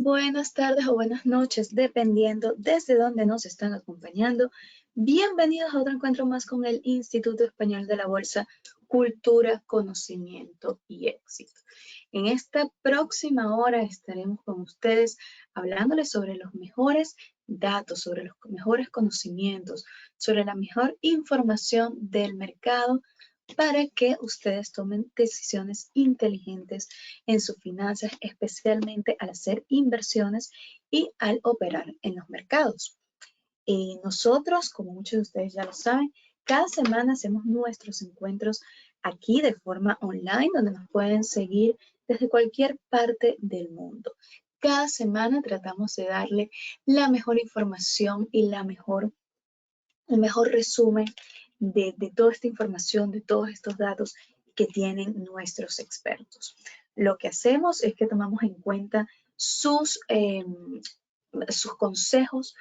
buenas tardes o buenas noches, dependiendo desde dónde nos están acompañando. Bienvenidos a otro encuentro más con el Instituto Español de la Bolsa, Cultura, Conocimiento y Éxito. En esta próxima hora estaremos con ustedes hablándoles sobre los mejores datos, sobre los mejores conocimientos, sobre la mejor información del mercado, para que ustedes tomen decisiones inteligentes en sus finanzas, especialmente al hacer inversiones y al operar en los mercados. Nosotros, como muchos de ustedes ya lo saben, cada semana hacemos nuestros encuentros aquí de forma online, donde nos pueden seguir desde cualquier parte del mundo. Cada semana tratamos de darle la mejor información y el mejor resumen de toda esta información, de todos estos datos que tienen nuestros expertos. Lo que hacemos es que tomamos en cuenta sus consejos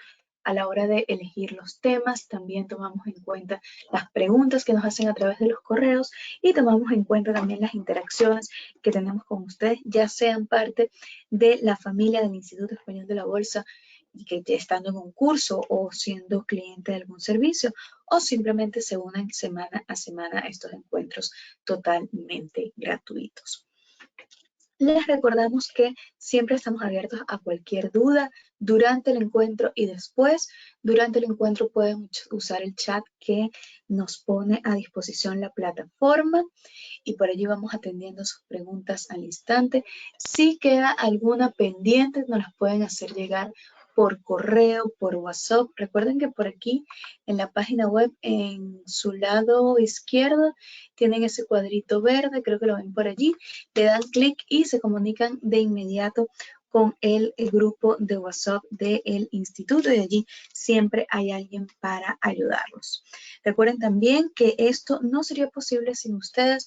a la hora de elegir los temas. También tomamos en cuenta las preguntas que nos hacen a través de los correos y tomamos en cuenta también las interacciones que tenemos con ustedes, ya sean parte de la familia del Instituto Español de la Bolsa, que estando en un curso o siendo cliente de algún servicio, o simplemente se unen semana a semana a estos encuentros totalmente gratuitos. Les recordamos que siempre estamos abiertos a cualquier duda durante el encuentro y después. Durante el encuentro pueden usar el chat que nos pone a disposición la plataforma y por allí vamos atendiendo sus preguntas al instante. Si queda alguna pendiente, nos las pueden hacer llegar por correo, por WhatsApp. Recuerden que por aquí en la página web, en su lado izquierdo, tienen ese cuadrito verde, creo que lo ven por allí. Le dan clic y se comunican de inmediato con el grupo de WhatsApp del instituto y allí siempre hay alguien para ayudarlos. Recuerden también que esto no sería posible sin ustedes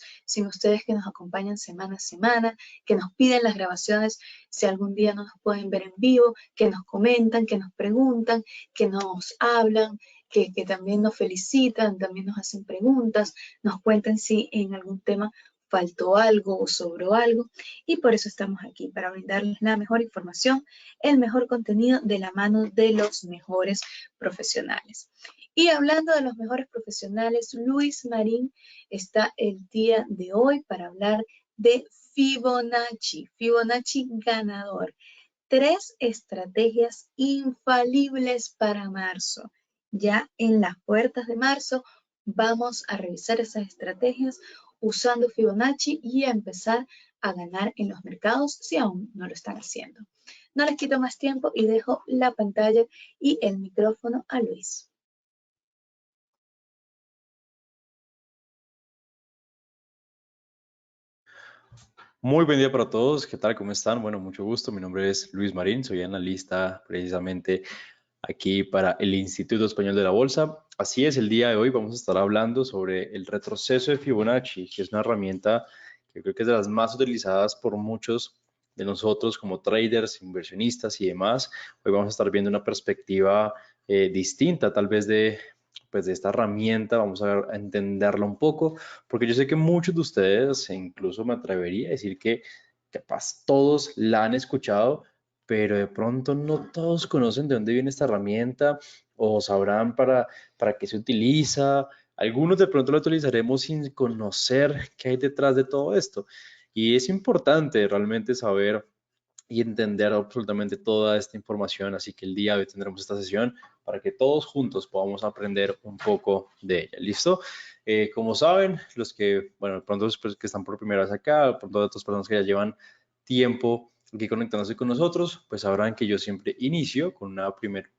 que nos acompañan semana a semana, que nos piden las grabaciones si algún día no nos pueden ver en vivo, que nos comentan, que nos preguntan, que nos hablan, que también nos felicitan, también nos hacen preguntas, nos cuentan si en algún tema faltó algo o sobró algo, y por eso estamos aquí, para brindarles la mejor información, el mejor contenido de la mano de los mejores profesionales. Y hablando de los mejores profesionales, Luis Marín está el día de hoy para hablar de Fibonacci, Fibonacci ganador. 3 estrategias infalibles para marzo. Ya en las puertas de marzo vamos a revisar esas estrategias usando Fibonacci y a empezar a ganar en los mercados si aún no lo están haciendo. No les quito más tiempo y dejo la pantalla y el micrófono a Luis. Muy buen día para todos. ¿Qué tal? ¿Cómo están? Bueno, mucho gusto. Mi nombre es Luis Marín. Soy analista precisamente aquí para el Instituto Español de la Bolsa. Así es, el día de hoy vamos a estar hablando sobre el retroceso de Fibonacci, que es una herramienta que creo que es de las más utilizadas por muchos de nosotros como traders, inversionistas y demás. Hoy vamos a estar viendo una perspectiva distinta, tal vez de esta herramienta. Vamos a entenderla un poco, porque yo sé que muchos de ustedes, e incluso me atrevería a decir que capaz todos la han escuchado, pero de pronto no todos conocen de dónde viene esta herramienta o sabrán para qué se utiliza. Algunos de pronto la utilizaremos sin conocer qué hay detrás de todo esto. Y es importante realmente saber y entender absolutamente toda esta información. Así que el día de hoy tendremos esta sesión para que todos juntos podamos aprender un poco de ella. ¿Listo? Como saben, los que, bueno, de pronto que están por primera vez acá, de pronto de otras personas que ya llevan tiempo aquí conectándose con nosotros, pues sabrán que yo siempre inicio con una primer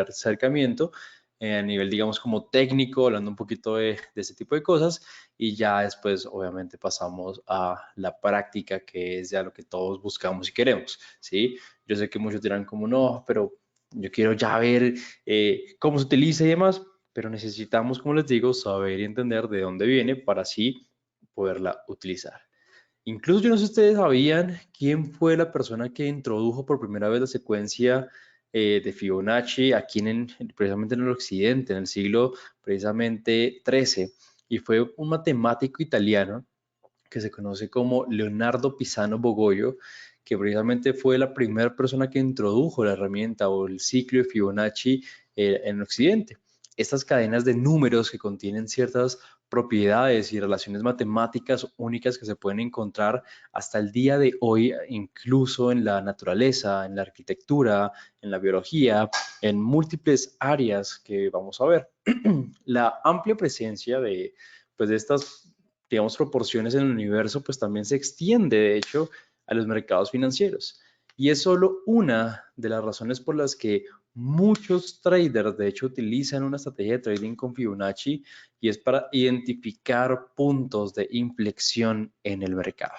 acercamiento a nivel, digamos, como técnico, hablando un poquito de ese tipo de cosas, y ya después, obviamente, pasamos a la práctica, que es ya lo que todos buscamos y queremos, ¿sí? Yo sé que muchos dirán como, no, pero yo quiero ya ver cómo se utiliza y demás, pero necesitamos, como les digo, saber y entender de dónde viene para así poderla utilizar. Incluso yo no sé si ustedes sabían quién fue la persona que introdujo por primera vez la secuencia de Fibonacci aquí precisamente en el occidente, en el siglo precisamente XIII, y fue un matemático italiano que se conoce como Leonardo Pisano Bogoio, que precisamente fue la primera persona que introdujo la herramienta o el ciclo de Fibonacci en Occidente. Estas cadenas de números que contienen ciertas propiedades y relaciones matemáticas únicas que se pueden encontrar hasta el día de hoy, incluso en la naturaleza, en la arquitectura, en la biología, en múltiples áreas que vamos a ver. La amplia presencia de, pues, de estas, digamos, proporciones en el universo, pues también se extiende, de hecho, a los mercados financieros. Y es solo una de las razones por las que muchos traders, de hecho, utilizan una estrategia de trading con Fibonacci y es para identificar puntos de inflexión en el mercado,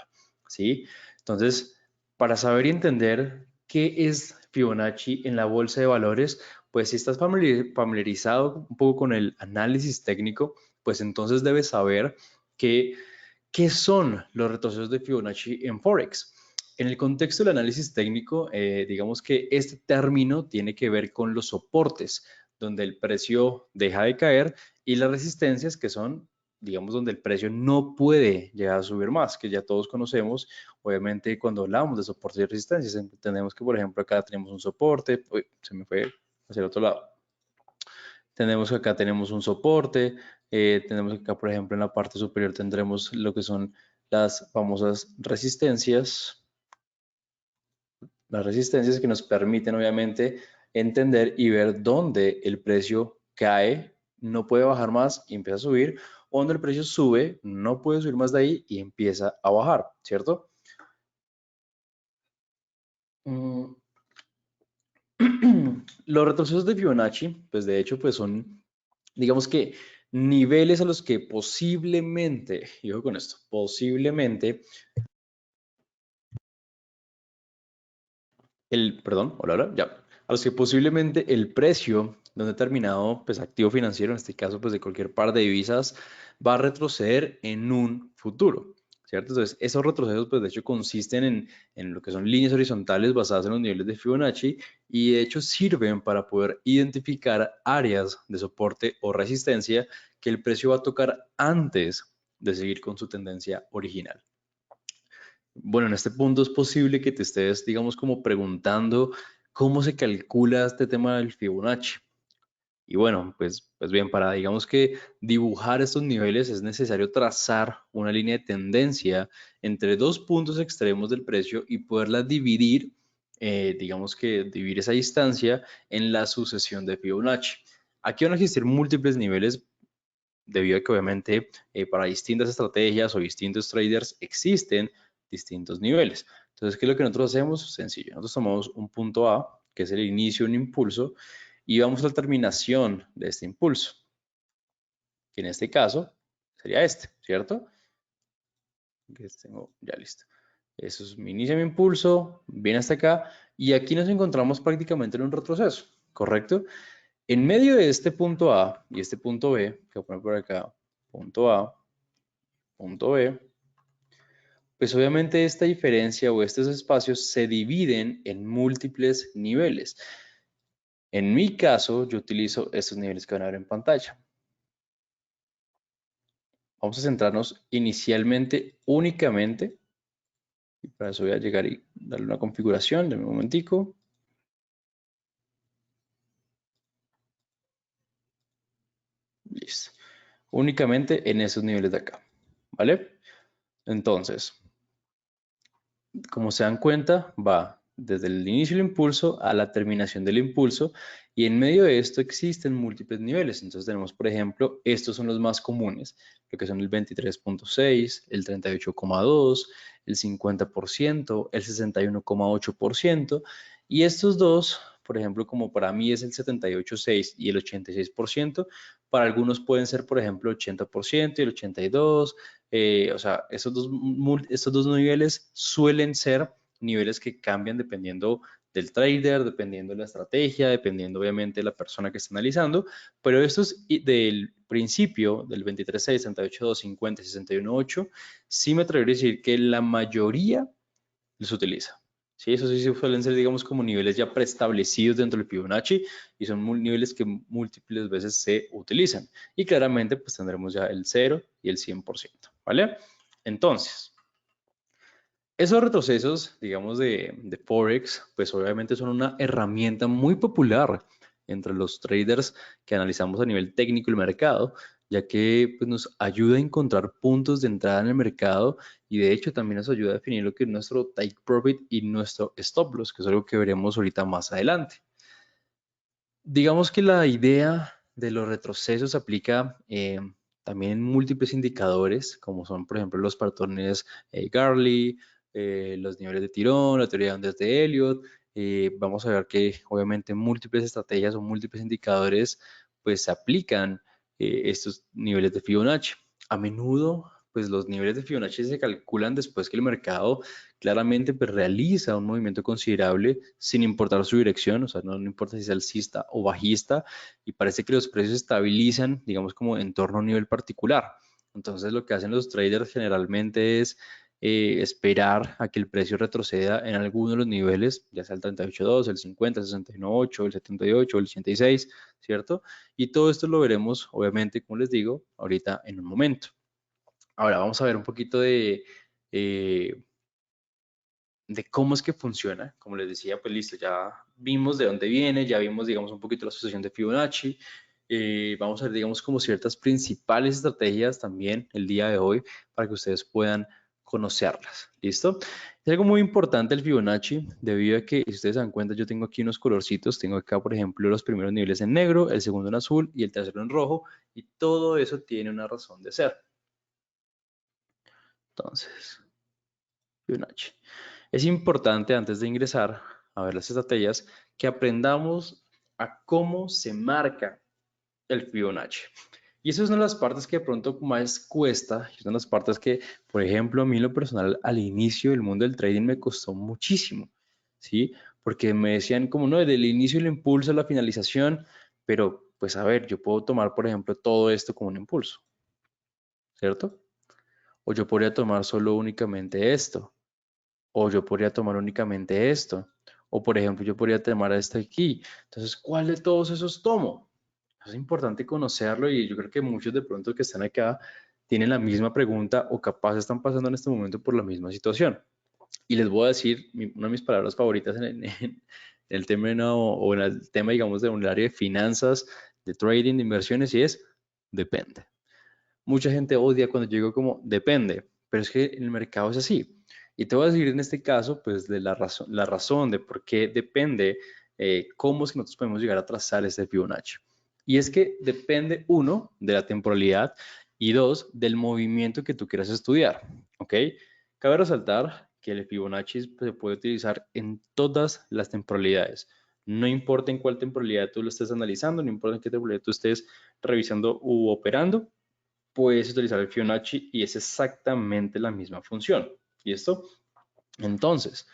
¿sí? Entonces, para saber y entender qué es Fibonacci en la bolsa de valores, pues si estás familiarizado un poco con el análisis técnico, pues entonces debes saber qué son los retrocesos de Fibonacci en Forex. En el contexto del análisis técnico, digamos que este término tiene que ver con los soportes, donde el precio deja de caer, y las resistencias, que son, digamos, donde el precio no puede llegar a subir más, que ya todos conocemos. Obviamente, cuando hablamos de soportes y resistencias, entendemos que, por ejemplo, acá tenemos un soporte, uy, se me fue hacia el otro lado. Tenemos que acá tenemos un soporte, tenemos que acá, por ejemplo, en la parte superior tendremos lo que son las famosas resistencias. Las resistencias que nos permiten, obviamente, entender y ver dónde el precio cae, no puede bajar más y empieza a subir, o donde el precio sube, no puede subir más de ahí y empieza a bajar, ¿cierto? Los retrocesos de Fibonacci, pues de hecho, pues son, digamos que, niveles a los que posiblemente, y ojo con esto, posiblemente, ya, a los que posiblemente el precio de un determinado, pues, activo financiero, en este caso, pues, de cualquier par de divisas, va a retroceder en un futuro, ¿cierto? Entonces, esos retrocesos, pues, de hecho, consisten en lo que son líneas horizontales basadas en los niveles de Fibonacci, y de hecho sirven para poder identificar áreas de soporte o resistencia que el precio va a tocar antes de seguir con su tendencia original. Bueno, en este punto es posible que te estés, digamos, como preguntando cómo se calcula este tema del Fibonacci. Y bueno, pues bien, para, digamos, que dibujar estos niveles es necesario trazar una línea de tendencia entre dos puntos extremos del precio y poderla dividir, digamos que dividir esa distancia en la sucesión de Fibonacci. Aquí van a existir múltiples niveles, debido a que obviamente, para distintas estrategias o distintos traders existen distintos niveles. Entonces, ¿qué es lo que nosotros hacemos? Sencillo. Nosotros tomamos un punto A, que es el inicio de un impulso, y vamos a la terminación de este impulso, que en este caso sería este, ¿cierto? Que tengo ya listo. Eso es mi inicio de mi impulso, viene hasta acá, y aquí nos encontramos prácticamente en un retroceso, ¿correcto? En medio de este punto A y este punto B, que voy a poner por acá, punto A, punto B, pues obviamente esta diferencia o estos espacios se dividen en múltiples niveles. En mi caso, yo utilizo estos niveles que van a ver en pantalla. Vamos a centrarnos inicialmente únicamente, y para eso voy a llegar y darle una configuración de un momentico. Listo. Únicamente en esos niveles de acá, ¿vale? Entonces, como se dan cuenta, va desde el inicio del impulso a la terminación del impulso, y en medio de esto existen múltiples niveles. Entonces tenemos, por ejemplo, estos son los más comunes, lo que son el 23.6, el 38,2, el 50%, el 61,8%, y estos dos, por ejemplo, como para mí es el 78,6 y el 86%, para algunos pueden ser, por ejemplo, 80% y el 82%. O sea, estos dos niveles suelen ser niveles que cambian dependiendo del trader, dependiendo de la estrategia, dependiendo obviamente de la persona que está analizando, pero estos del principio, del 23.6, 38.2, 50, 61.8, sí me atrevería a decir que la mayoría los utiliza. Sí, eso sí suelen ser, digamos, como niveles ya preestablecidos dentro del Fibonacci, y son niveles que múltiples veces se utilizan. Y claramente, pues tendremos ya el 0 y el 100%, ¿vale? Entonces, Esos retrocesos, digamos, de Forex, pues obviamente son una herramienta muy popular entre los traders que analizamos a nivel técnico el mercado, ya que pues, nos ayuda a encontrar puntos de entrada en el mercado y de hecho también nos ayuda a definir lo que es nuestro take profit y nuestro stop loss, que es algo que veremos ahorita más adelante. Digamos que la idea de los retrocesos aplica también en múltiples indicadores, como son, por ejemplo, los patrones Garley, los niveles de tirón, la teoría de ondas de Elliott. Vamos a ver que obviamente múltiples estrategias o múltiples indicadores pues se aplican estos niveles de Fibonacci. A menudo pues los niveles de Fibonacci se calculan después que el mercado claramente pues, realiza un movimiento considerable sin importar su dirección, o sea, no importa si es alcista o bajista, y parece que los precios se estabilizan, digamos, como en torno a un nivel particular. Entonces, lo que hacen los traders generalmente es esperar a que el precio retroceda en alguno de los niveles, ya sea el 38.2, el 50, el 69.8, el 78, el 86, ¿cierto? Y todo esto lo veremos, obviamente, como les digo, ahorita en un momento. Ahora vamos a ver un poquito eh, de cómo es que funciona. Como les decía, pues listo, ya vimos de dónde viene, ya vimos, digamos, un poquito la asociación de Fibonacci. Vamos a ver, digamos, como ciertas principales estrategias también el día de hoy para que ustedes puedan conocerlas. ¿Listo? Es algo muy importante el Fibonacci, debido a que, si ustedes se dan cuenta, yo tengo aquí unos colorcitos. Tengo acá, por ejemplo, los primeros niveles en negro, el segundo en azul y el tercero en rojo. Y todo eso tiene una razón de ser. Entonces, Fibonacci. Es importante antes de ingresar a ver las estrategias que aprendamos a cómo se marca el Fibonacci. Y esa es una de las partes que de pronto más cuesta, y es una de las partes que, por ejemplo, a mí en lo personal al inicio del mundo del trading me costó muchísimo, ¿sí? Porque me decían como, no, desde el inicio el impulso a la finalización, pero pues a ver, yo puedo tomar, por ejemplo, todo esto como un impulso, ¿cierto? O yo podría tomar solo únicamente esto. O yo podría tomar únicamente esto. O por ejemplo, yo podría tomar este aquí. Entonces, ¿cuál de todos esos tomo? Es importante conocerlo y yo creo que muchos de pronto que están acá tienen la misma pregunta o capaz están pasando en este momento por la misma situación. Y les voy a decir una de mis palabras favoritas en el tema o en el tema, digamos, de un área de finanzas, de trading, de inversiones y es depende. Mucha gente odia cuando yo digo como depende, pero es que en el mercado es así. Y te voy a decir en este caso, pues, de la razón de por qué depende, cómo es que nosotros podemos llegar a trazar este Fibonacci. Y es que depende, uno, de la temporalidad y dos, del movimiento que tú quieras estudiar. ¿Ok? Cabe resaltar que el Fibonacci se puede utilizar en todas las temporalidades. No importa en cuál temporalidad tú lo estés analizando, no importa en qué temporalidad tú estés revisando u operando, puedes utilizar el Fibonacci y es exactamente la misma función. ¿Listo? Entonces,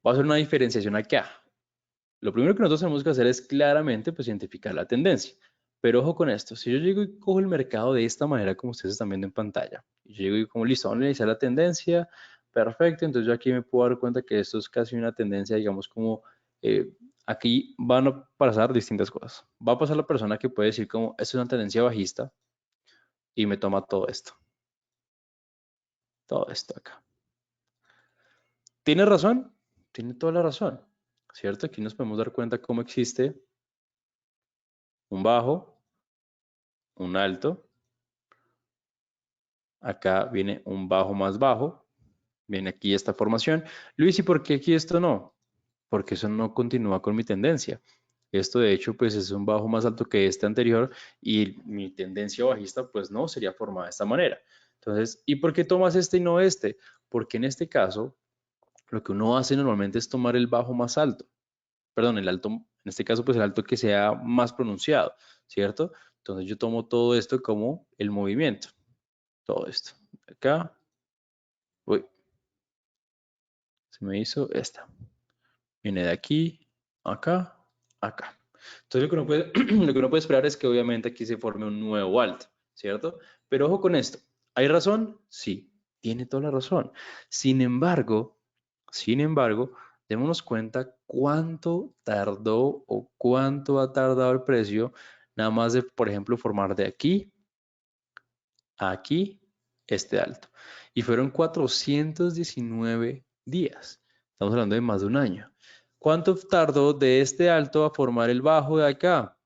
voy a hacer una diferenciación acá. Lo primero que nosotros tenemos que hacer es claramente pues, identificar la tendencia. Pero ojo con esto, si yo llego y cojo el mercado de esta manera como ustedes están viendo en pantalla, y yo llego y como listo, vamos a analizar la tendencia, perfecto, entonces yo aquí me puedo dar cuenta que esto es casi una tendencia, digamos como aquí van a pasar distintas cosas. Va a pasar la persona que puede decir como esto es una tendencia bajista y me toma todo esto acá. ¿Tiene razón? Tiene toda la razón, ¿cierto? Aquí nos podemos dar cuenta cómo existe un bajo, un alto, acá viene un bajo más bajo, viene aquí esta formación. Luis, ¿y por qué aquí esto no? Porque eso no continúa con mi tendencia. Esto de hecho pues es un bajo más alto que este anterior y mi tendencia bajista pues no sería formada de esta manera. Entonces, ¿y por qué tomas este y no este? Porque en este caso lo que uno hace normalmente es tomar el bajo más alto. Perdón, el alto, en este caso, pues el alto que sea más pronunciado, ¿cierto? Entonces yo tomo todo esto como el movimiento, todo esto. Acá, uy, se me hizo esta. Viene de aquí, acá, acá. Entonces lo que uno puede, lo que uno puede esperar es que obviamente aquí se forme un nuevo alto, ¿cierto? Pero ojo con esto. ¿Hay razón? Sí, tiene toda la razón. Sin embargo, démonos cuenta cuánto tardó o cuánto ha tardado el precio nada más de, por ejemplo, formar de aquí a aquí este alto. Y fueron 419 días. Estamos hablando de más de un año. ¿Cuánto tardó de este alto a formar el bajo de acá?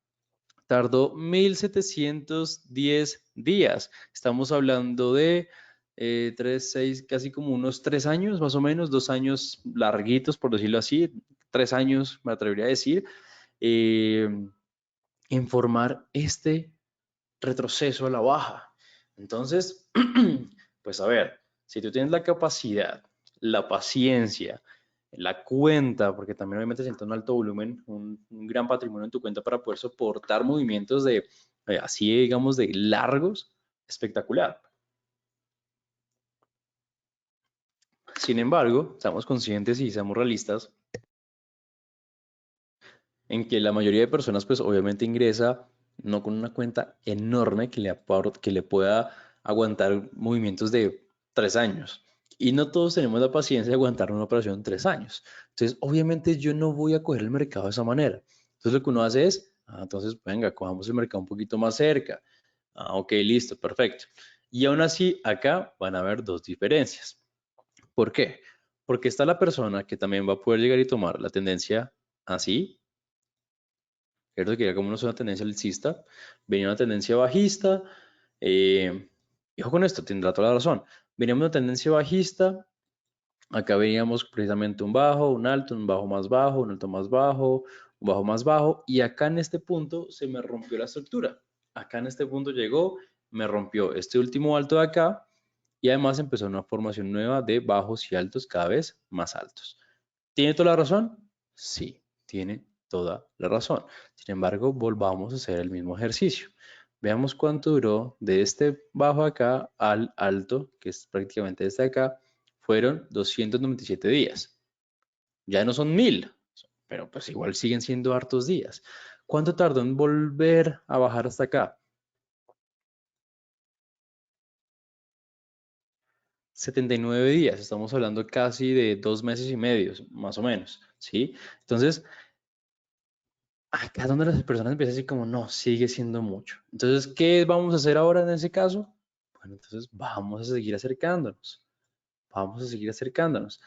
Tardó 1710 días. Estamos hablando de 3, 6, casi como unos 3 años, más o menos, 2 años larguitos, por decirlo así, 3 años, me atrevería a decir, eh, en formar este retroceso a la baja. Entonces, pues a ver, si tú tienes la capacidad, la paciencia, la cuenta, porque también obviamente siento un alto volumen, un gran patrimonio en tu cuenta para poder soportar movimientos de, así digamos, de largos, espectacular. Sin embargo, seamos conscientes y seamos realistas en que la mayoría de personas pues obviamente ingresa no con una cuenta enorme que le pueda aguantar movimientos de 3 años. Y no todos tenemos la paciencia de aguantar una operación en 3 años. Entonces, obviamente yo no voy a coger el mercado de esa manera. Entonces, lo que uno hace es, entonces, venga, cojamos el mercado un poquito más cerca. Ok, listo, perfecto. Y aún así, acá van a haber dos diferencias. ¿Por qué? Porque está la persona que también va a poder llegar y tomar la tendencia así, ¿cierto? Que ya como no es una tendencia alcista, venía una tendencia bajista. eh, y ojo con esto, tendrá toda la razón. Veníamos una tendencia bajista, acá veníamos precisamente un bajo, un alto, un bajo más bajo, un alto más bajo, un bajo más bajo, y acá en este punto se me rompió la estructura. Acá en este punto llegó, me rompió este último alto de acá, y además empezó una formación nueva de bajos y altos cada vez más altos. ¿Tiene toda la razón? Sí, tiene toda la razón. Sin embargo, volvamos a hacer el mismo ejercicio. Veamos cuánto duró de este bajo acá al alto, que es prácticamente este acá, fueron 297 días. Ya no son 1000, pero pues igual siguen siendo hartos días. ¿Cuánto tardó en volver a bajar hasta acá? 79 días, estamos hablando casi de 2 meses y medio, más o menos, ¿sí? Entonces, acá es donde las personas empiezan a decir como, no, sigue siendo mucho. Entonces, ¿qué vamos a hacer ahora en ese caso? Bueno, entonces vamos a seguir acercándonos. Vamos a seguir acercándonos.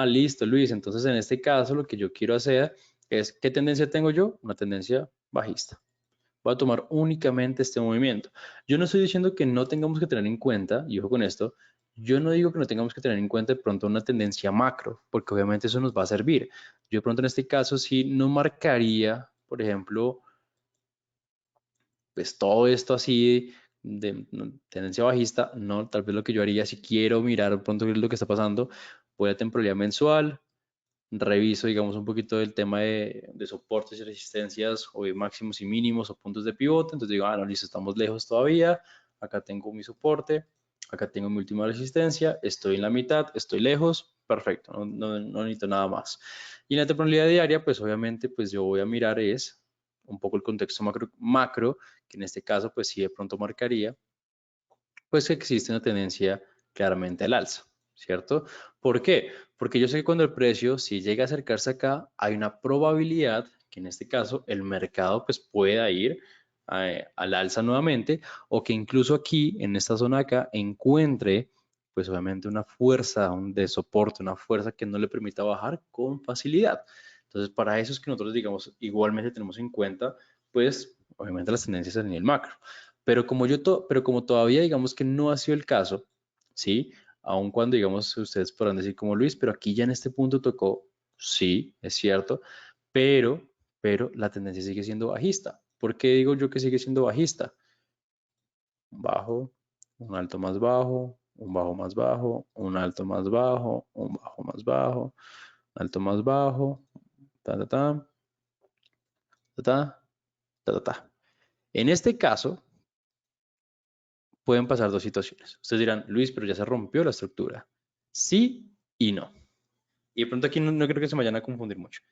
Listo, Luis. Entonces, en este caso, lo que yo quiero hacer es, ¿qué tendencia tengo yo? Una tendencia bajista. Voy a tomar únicamente este movimiento. Yo no estoy diciendo que no tengamos que tener en cuenta, y ojo con esto, yo no digo que no tengamos que tener en cuenta de pronto una tendencia macro, porque obviamente eso nos va a servir. Yo de pronto en este caso sí no marcaría, por ejemplo, pues todo esto así de tendencia bajista, no, tal vez lo que yo haría si quiero mirar pronto qué es lo que está pasando, voy a temporalidad mensual, reviso, digamos, un poquito del tema de soportes y resistencias, o de máximos y mínimos o puntos de pivote. Entonces digo, no, listo, estamos lejos todavía. Acá tengo mi soporte, acá tengo mi última resistencia, estoy en la mitad, estoy lejos, perfecto, no necesito nada más. Y en la temporalidad diaria, pues obviamente, pues yo voy a mirar es un poco el contexto macro, que en este caso, pues sí de pronto marcaría pues que existe una tendencia claramente al alza, ¿cierto? ¿Por qué? Porque yo sé que cuando el precio, si llega a acercarse acá, hay una probabilidad que en este caso el mercado pues pueda ir al alza nuevamente, o que incluso aquí, en esta zona acá, encuentre pues obviamente una fuerza de soporte, una fuerza que no le permita bajar con facilidad. Entonces, para eso es que nosotros, digamos, igualmente tenemos en cuenta, pues, obviamente las tendencias a nivel macro. Pero como todavía digamos que no ha sido el caso, ¿sí? Aun cuando digamos ustedes podrán decir como Luis, pero aquí ya en este punto tocó, sí, es cierto, pero, pero la tendencia sigue siendo bajista. ¿Por qué digo yo que sigue siendo bajista? Un bajo, un alto más bajo, un bajo más bajo, un alto más bajo, un bajo más bajo, alto más bajo, ta, ta, ta, ta, ta, ta, ta, ta. En este caso, pueden pasar dos situaciones. Ustedes dirán, Luis, pero ya se rompió la estructura. Sí y no. Y de pronto aquí no creo que se me vayan a confundir mucho.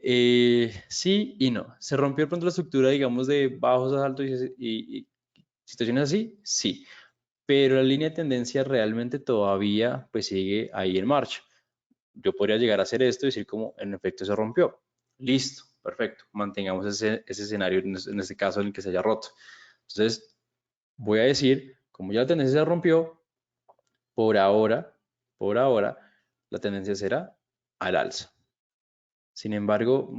Sí y no. ¿Se rompió de pronto la estructura, digamos, de bajos a altos y situaciones así? Sí. Pero la línea de tendencia realmente todavía pues sigue ahí en marcha. Yo podría llegar a hacer esto y decir como en efecto se rompió. Listo, perfecto. Mantengamos ese escenario en este caso en el que se haya roto. Entonces, voy a decir, como ya la tendencia se rompió, por ahora, la tendencia será al alza. Sin embargo,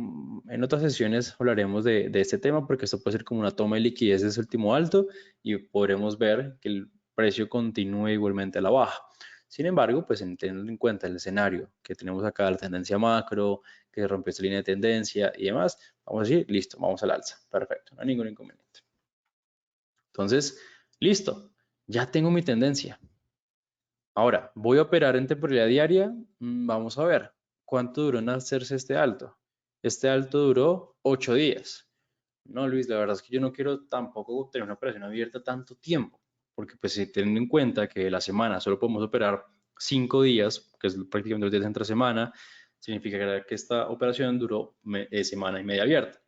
en otras sesiones hablaremos de este tema porque esto puede ser como una toma de liquidez de ese último alto y podremos ver que el precio continúe igualmente a la baja. Sin embargo, pues teniendo en cuenta el escenario que tenemos acá, la tendencia macro, que rompió esta línea de tendencia y demás, vamos a decir, listo, vamos al alza. Perfecto, no hay ningún inconveniente. Entonces, listo, ya tengo mi tendencia. Ahora, voy a operar en temporalidad diaria. Vamos a ver, ¿cuánto duró en hacerse este alto? Este alto duró 8 días. No, Luis, la verdad es que yo no quiero tampoco tener una operación abierta tanto tiempo, porque pues si teniendo en cuenta que la semana solo podemos operar 5 días, que es prácticamente los días entre semana, significa que esta operación duró semana y media abierta.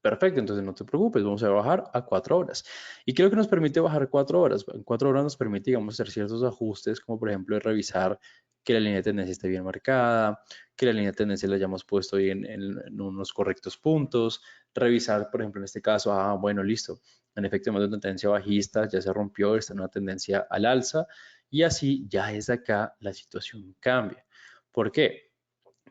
Perfecto, entonces no te preocupes, vamos a bajar a 4 horas. ¿Y qué es lo que nos permite bajar 4 horas? En 4 horas nos permite, digamos, hacer ciertos ajustes, como por ejemplo revisar que la línea de tendencia esté bien marcada, que la línea de tendencia la hayamos puesto bien en unos correctos puntos, revisar, por ejemplo, en este caso, bueno, listo, en efecto, tenemos una tendencia bajista, ya se rompió, está en una tendencia al alza, y así ya desde acá la situación cambia. ¿Por qué?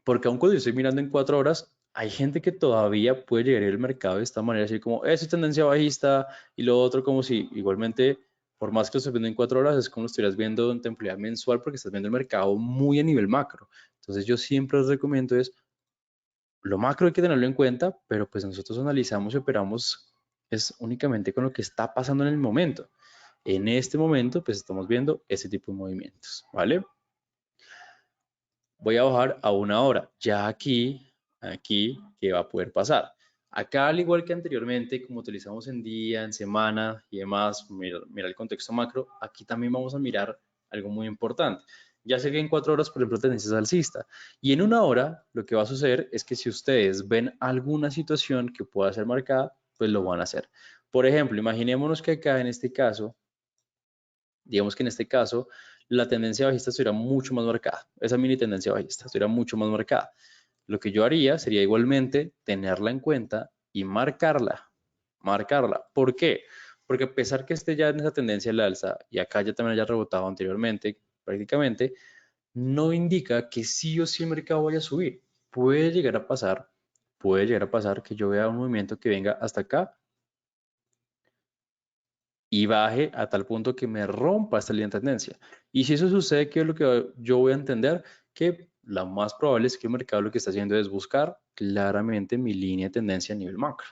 Porque aun cuando yo estoy mirando en 4 horas, hay gente que todavía puede llegar al mercado de esta manera, así como, eso es tendencia bajista, y lo otro como si igualmente, por más que lo estés viendo en 4 horas, es como lo estuvieras viendo en temporalidad mensual porque estás viendo el mercado muy a nivel macro. Entonces yo siempre les recomiendo es, lo macro hay que tenerlo en cuenta, pero pues nosotros analizamos y operamos es únicamente con lo que está pasando en el momento. En este momento, pues estamos viendo ese tipo de movimientos, ¿vale? Voy a bajar a 1 hora. Ya aquí, ¿qué va a poder pasar? Acá, al igual que anteriormente, como utilizamos en día, en semana y demás, mira el contexto macro, aquí también vamos a mirar algo muy importante. Ya sé que en 4 horas, por ejemplo, tendencia es alcista. Y en 1 hora, lo que va a suceder es que si ustedes ven alguna situación que pueda ser marcada, pues lo van a hacer. Por ejemplo, imaginémonos que acá en este caso, digamos que en este caso, la tendencia bajista estuviera mucho más marcada. Esa mini tendencia bajista estuviera mucho más marcada. Lo que yo haría sería igualmente tenerla en cuenta y marcarla. Marcarla. ¿Por qué? Porque a pesar que esté ya en esa tendencia al alza y acá ya también haya rebotado anteriormente, prácticamente, no indica que sí o sí el mercado vaya a subir. Puede llegar a pasar que yo vea un movimiento que venga hasta acá y baje a tal punto que me rompa esta línea de tendencia. Y si eso sucede, ¿qué es lo que yo voy a entender? Que la más probable es que el mercado lo que está haciendo es buscar claramente mi línea de tendencia a nivel macro.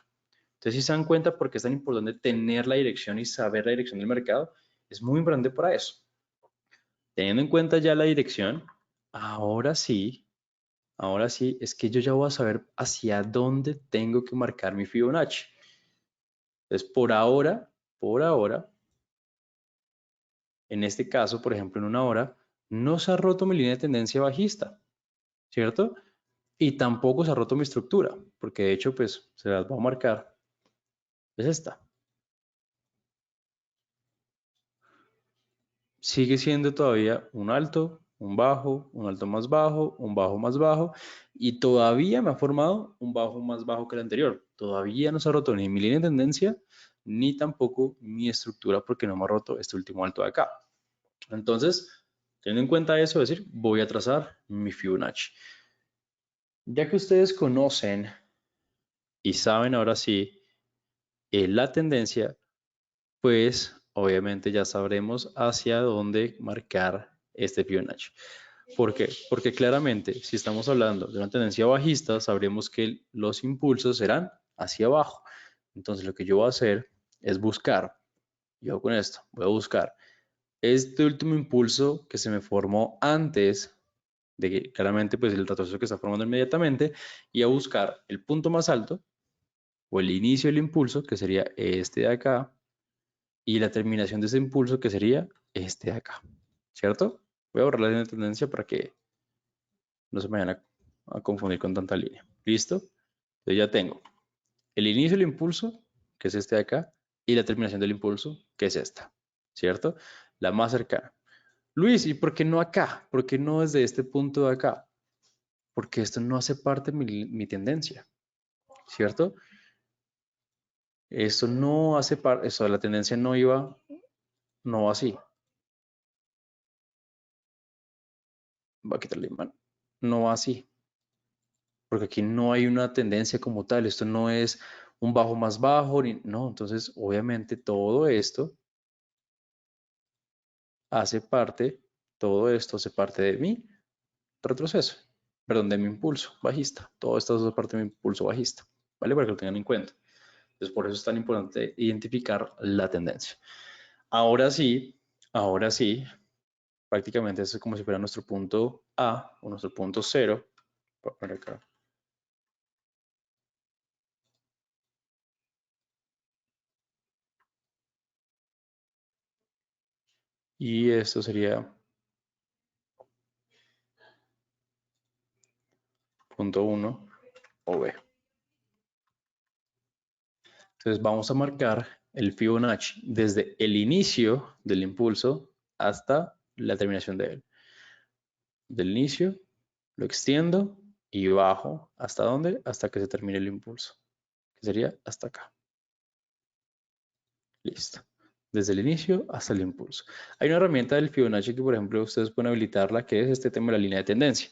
Entonces, si se dan cuenta por qué es tan importante tener la dirección y saber la dirección del mercado, es muy importante para eso. Teniendo en cuenta ya la dirección, ahora sí, es que yo ya voy a saber hacia dónde tengo que marcar mi Fibonacci. Entonces, por ahora, en este caso, por ejemplo, en 1 hora, no se ha roto mi línea de tendencia bajista, ¿cierto? Y tampoco se ha roto mi estructura, porque de hecho, pues, se las va a marcar. Es esta. Sigue siendo todavía un alto, un bajo, un alto más bajo, un bajo más bajo, y todavía me ha formado un bajo más bajo que el anterior. Todavía no se ha roto ni mi línea de tendencia, ni tampoco mi estructura, porque no me ha roto este último alto de acá. Entonces, teniendo en cuenta eso, decir, voy a trazar mi Fibonacci. Ya que ustedes conocen y saben ahora sí la tendencia, pues obviamente ya sabremos hacia dónde marcar este Fibonacci. ¿Por qué? Porque claramente si estamos hablando de una tendencia bajista, sabremos que los impulsos serán hacia abajo. Entonces lo que yo voy a hacer es buscar, yo con esto voy a buscar este último impulso que se me formó antes de que claramente pues el retroceso que está formando inmediatamente y a buscar el punto más alto o el inicio del impulso que sería este de acá y la terminación de ese impulso que sería este de acá, ¿cierto? Voy a borrar la línea de tendencia para que no se me vayan a confundir con tanta línea. ¿Listo? Entonces ya tengo el inicio del impulso, que es este de acá, y la terminación del impulso, que es esta, ¿cierto? La más cercana. Luis, ¿y por qué no acá? ¿Por qué no desde este punto de acá? Porque esto no hace parte de mi tendencia, ¿cierto? Esto no hace parte, eso, la tendencia no va así. voy a quitarle imán, no va así, porque aquí no hay una tendencia como tal, esto no es un bajo más bajo, no, entonces obviamente todo esto hace parte, todo esto hace parte de mi retroceso, perdón, de mi impulso bajista, todo esto hace parte de mi impulso bajista, ¿vale? Para que lo tengan en cuenta. Entonces por eso es tan importante identificar la tendencia. Ahora sí, prácticamente eso es como si fuera nuestro punto A o nuestro punto cero. Voy a poner acá. Y esto sería punto 1 o B. Entonces vamos a marcar el Fibonacci desde el inicio del impulso hasta la terminación de él. Del inicio, lo extiendo y bajo. ¿Hasta dónde? Hasta que se termine el impulso, que sería hasta acá. Listo. Desde el inicio hasta el impulso. Hay una herramienta del Fibonacci que, por ejemplo, ustedes pueden habilitarla, que es este tema de la línea de tendencia.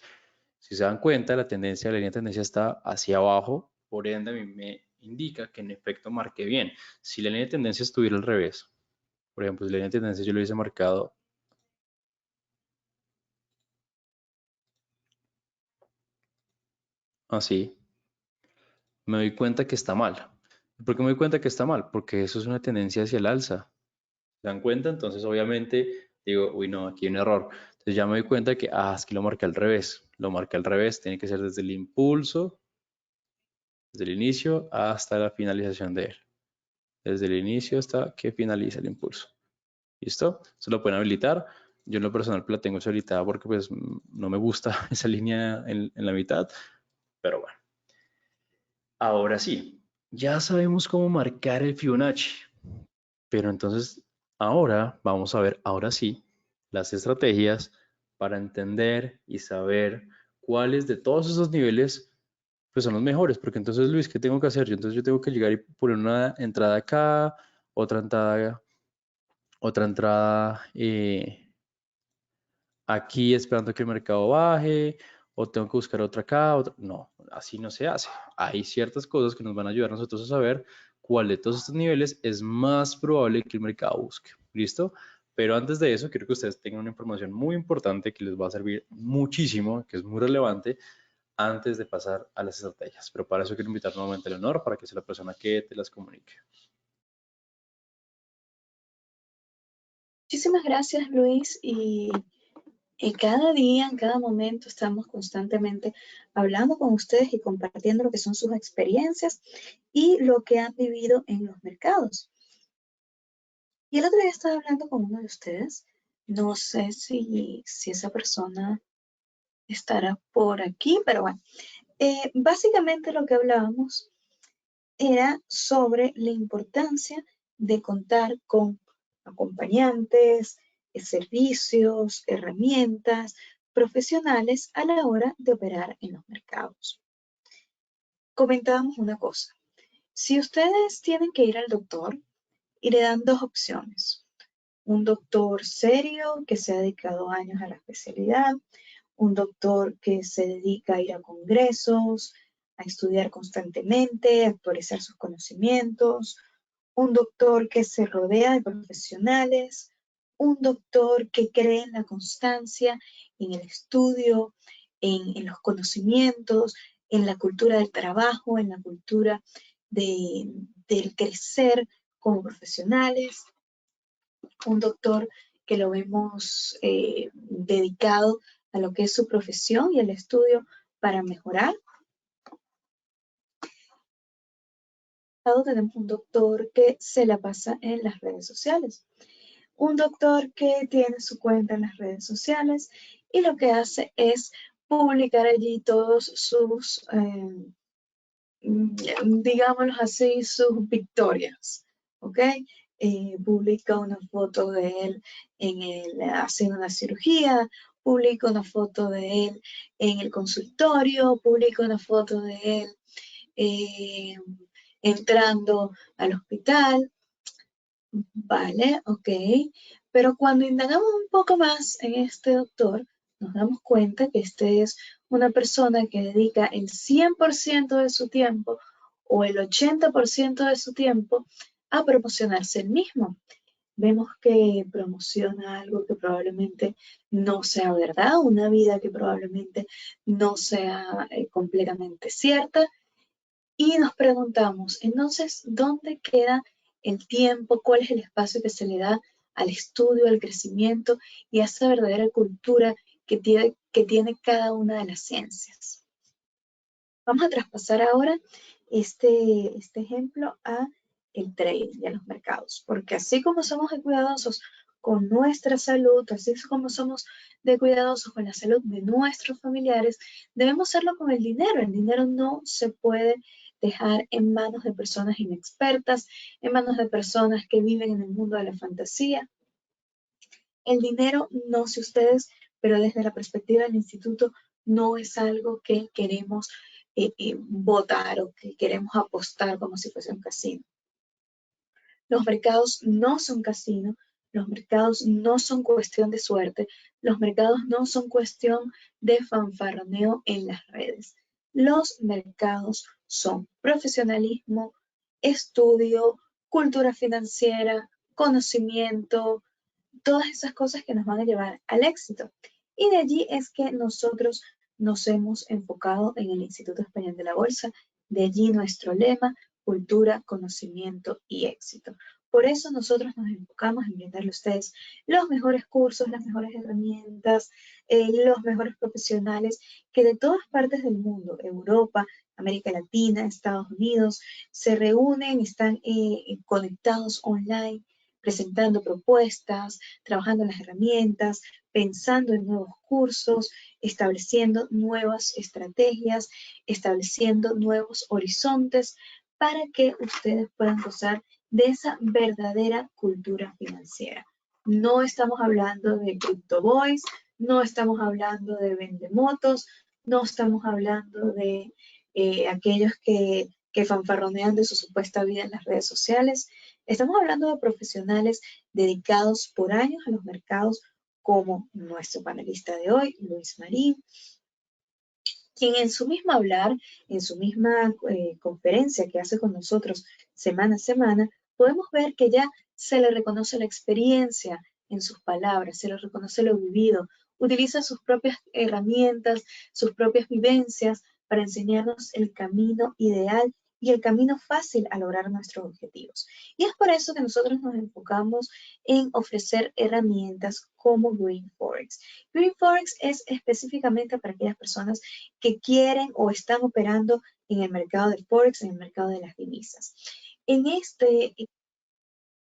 Si se dan cuenta, la tendencia de la línea de tendencia está hacia abajo, por ende a mí me indica que en efecto marqué bien. Si la línea de tendencia estuviera al revés, por ejemplo, si la línea de tendencia yo lo hubiese marcado así, me doy cuenta que está mal. ¿Por qué me doy cuenta que está mal? Porque eso es una tendencia hacia el alza. ¿Se dan cuenta? Entonces, obviamente, digo, uy, no, aquí hay un error. Entonces ya me doy cuenta que, es que lo marqué al revés. Lo marqué al revés, tiene que ser desde el impulso, desde el inicio hasta la finalización de él. Desde el inicio hasta que finaliza el impulso. ¿Listo? Se lo pueden habilitar. Yo en lo personal la tengo habilitada porque pues no me gusta esa línea en la mitad, pero bueno. Ahora sí, ya sabemos cómo marcar el Fibonacci, pero entonces ahora vamos a ver, ahora sí, las estrategias para entender y saber cuáles de todos esos niveles pues son los mejores, porque entonces Luis, ¿qué tengo que hacer? Entonces yo tengo que llegar y poner una entrada acá, otra entrada aquí esperando que el mercado baje, o tengo que buscar otra acá, otra. No, así no se hace. Hay ciertas cosas que nos van a ayudar a nosotros a saber cuál de todos estos niveles es más probable que el mercado busque. ¿Listo? Pero antes de eso, quiero que ustedes tengan una información muy importante que les va a servir muchísimo, que es muy relevante, antes de pasar a las estrategias. Pero para eso quiero invitar nuevamente a Leonor para que sea la persona que te las comunique. Muchísimas gracias, Luis. Y cada día, en cada momento, estamos constantemente hablando con ustedes y compartiendo lo que son sus experiencias y lo que han vivido en los mercados. Y el otro día estaba hablando con uno de ustedes. No sé si esa persona estará por aquí, pero bueno. Básicamente lo que hablábamos era sobre la importancia de contar con acompañantes, servicios, herramientas profesionales a la hora de operar en los mercados. Comentábamos una cosa. Si ustedes tienen que ir al doctor y le dan dos opciones, un doctor serio que se ha dedicado años a la especialidad, un doctor que se dedica a ir a congresos, a estudiar constantemente, a actualizar sus conocimientos, un doctor que se rodea de profesionales, un doctor que cree en la constancia, en el estudio, en los conocimientos, en la cultura del trabajo, en la cultura del crecer como profesionales, un doctor que lo vemos dedicado a lo que es su profesión y el estudio para mejorar. Tenemos un doctor que se la pasa en las redes sociales. Un doctor que tiene su cuenta en las redes sociales y lo que hace es publicar allí todos sus, digámoslo así, sus victorias, ¿ok? Publica una foto de él haciendo una cirugía, publica una foto de él en el consultorio, publica una foto de él eh, entrando al hospital, vale, ok. Pero cuando indagamos un poco más en este doctor, nos damos cuenta que este es una persona que dedica el 100% de su tiempo o el 80% de su tiempo a promocionarse el mismo. Vemos que promociona algo que probablemente no sea verdad, una vida que probablemente no sea completamente cierta, y nos preguntamos, entonces, ¿dónde queda el tiempo? ¿Cuál es el espacio que se le da al estudio, al crecimiento y a esa verdadera cultura que tiene cada una de las ciencias? Vamos a traspasar ahora este ejemplo a el trading y a los mercados, porque así como somos de cuidadosos con nuestra salud, así como somos de cuidadosos con la salud de nuestros familiares, debemos hacerlo con el dinero. El dinero no se puede dejar en manos de personas inexpertas, en manos de personas que viven en el mundo de la fantasía. El dinero, no sé ustedes, pero desde la perspectiva del instituto, no es algo que queremos votar o que queremos apostar como si fuese un casino. Los mercados no son casino, los mercados no son cuestión de suerte, los mercados no son cuestión de fanfarroneo en las redes. Los mercados son profesionalismo, estudio, cultura financiera, conocimiento, todas esas cosas que nos van a llevar al éxito. Y de allí es que nosotros nos hemos enfocado en el Instituto Español de la Bolsa, de allí nuestro lema, cultura, conocimiento y éxito. Por eso nosotros nos enfocamos en brindarle a ustedes los mejores cursos, las mejores herramientas, los mejores profesionales que de todas partes del mundo, Europa, América Latina, Estados Unidos, se reúnen, están conectados online, presentando propuestas, trabajando en las herramientas, pensando en nuevos cursos, estableciendo nuevas estrategias, estableciendo nuevos horizontes para que ustedes puedan gozar de esa verdadera cultura financiera. No estamos hablando de Crypto Boys, no estamos hablando de vendemotos, no estamos hablando de aquellos que fanfarronean de su supuesta vida en las redes sociales. Estamos hablando de profesionales dedicados por años a los mercados, como nuestro panelista de hoy, Luis Marín, quien en su mismo hablar, en su misma conferencia que hace con nosotros semana a semana, podemos ver que ya se le reconoce la experiencia en sus palabras, se le reconoce lo vivido, utiliza sus propias herramientas, sus propias vivencias para enseñarnos el camino ideal y el camino fácil a lograr nuestros objetivos. Y es por eso que nosotros nos enfocamos en ofrecer herramientas como Green Forex. Green Forex es específicamente para aquellas personas que quieren o están operando en el mercado de Forex, en el mercado de las divisas. En este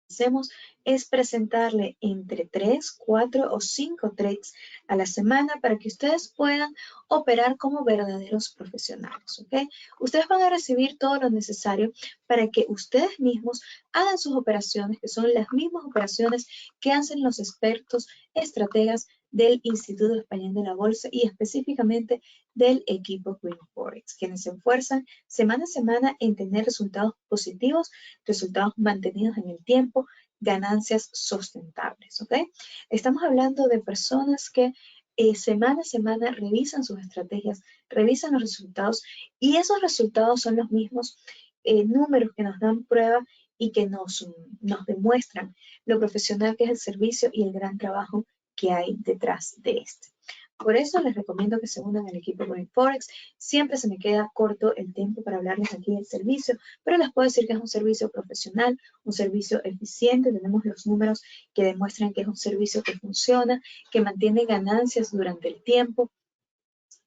hacemos es presentarle entre 3, 4 o 5 trades a la semana para que ustedes puedan operar como verdaderos profesionales, ¿ok? Ustedes van a recibir todo lo necesario para que ustedes mismos hagan sus operaciones, que son las mismas operaciones que hacen los expertos estrategas del Instituto Español de la Bolsa y específicamente del equipo Green Forex, quienes se esfuerzan semana a semana en tener resultados positivos, resultados mantenidos en el tiempo, ganancias sustentables, ¿ok? Estamos hablando de personas que semana a semana revisan sus estrategias, revisan los resultados y esos resultados son los mismos números que nos dan prueba y que nos demuestran lo profesional que es el servicio y el gran trabajo que hay detrás de este. Por eso les recomiendo que se unan al equipo Green Forex. Siempre se me queda corto el tiempo para hablarles aquí del servicio, pero les puedo decir que es un servicio profesional, un servicio eficiente. Tenemos los números que demuestran que es un servicio que funciona, que mantiene ganancias durante el tiempo,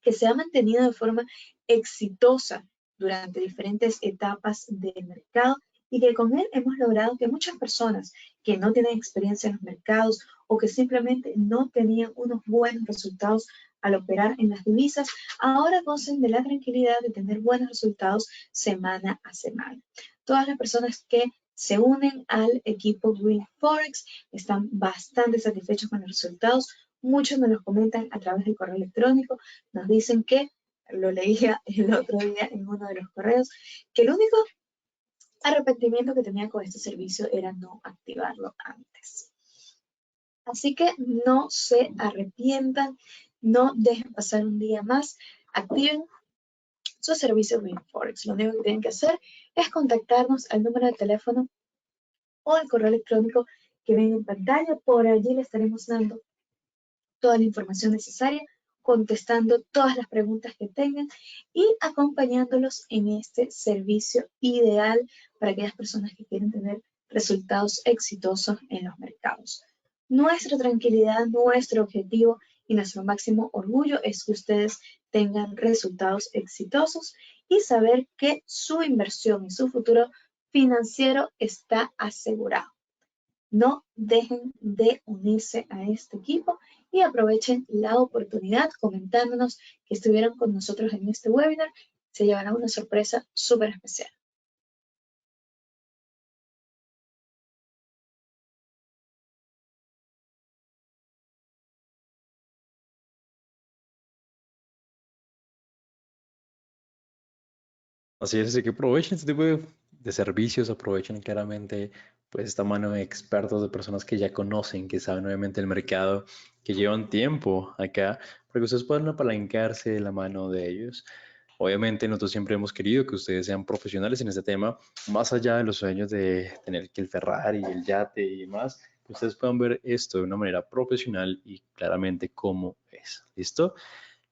que se ha mantenido de forma exitosa durante diferentes etapas del mercado y que con él hemos logrado que muchas personas que no tienen experiencia en los mercados o que simplemente no tenían unos buenos resultados al operar en las divisas, ahora gocen de la tranquilidad de tener buenos resultados semana a semana. Todas las personas que se unen al equipo Green Forex están bastante satisfechos con los resultados. Muchos nos los comentan a través del correo electrónico, nos dicen que, lo leía el otro día en uno de los correos, que el único arrepentimiento que tenía con este servicio era no activarlo antes. Así que no se arrepientan No dejen pasar un día más. Activen su servicio de Forex. Lo único que tienen que hacer es contactarnos al número de teléfono o al correo electrónico que ven en pantalla. Por allí le estaremos dando toda la información necesaria, contestando todas las preguntas que tengan y acompañándolos en este servicio ideal para aquellas personas que quieren tener resultados exitosos en los mercados. Nuestra tranquilidad, nuestro objetivo y nuestro máximo orgullo es que ustedes tengan resultados exitosos y saber que su inversión y su futuro financiero está asegurado. No dejen de unirse a este equipo y aprovechen la oportunidad comentándonos que estuvieron con nosotros en este webinar. Se llevará una sorpresa súper especial. Así es que aprovechen este tipo de servicios, aprovechen claramente pues esta mano de expertos, de personas que ya conocen, que saben obviamente el mercado, que llevan tiempo acá, para que ustedes puedan apalancarse de la mano de ellos. Obviamente nosotros siempre hemos querido que ustedes sean profesionales en este tema, más allá de los sueños de tener que el Ferrari, el yate y demás, que ustedes puedan ver esto de una manera profesional y claramente cómo es. ¿Listo?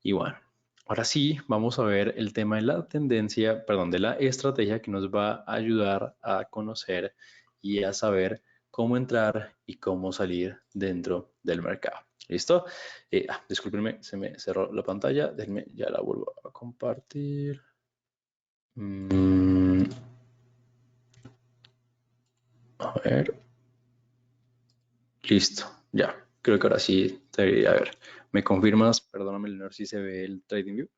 Y bueno, ahora sí, vamos a ver el tema de la tendencia, perdón, de la estrategia que nos va a ayudar a conocer y a saber cómo entrar y cómo salir dentro del mercado. ¿Listo? Discúlpenme, se me cerró la pantalla. Déjenme, ya la vuelvo a compartir. A ver. Listo, ya. Creo que ahora sí te debería ver. ¿Me confirmas? Perdóname, Leonor, si se ve el TradingView.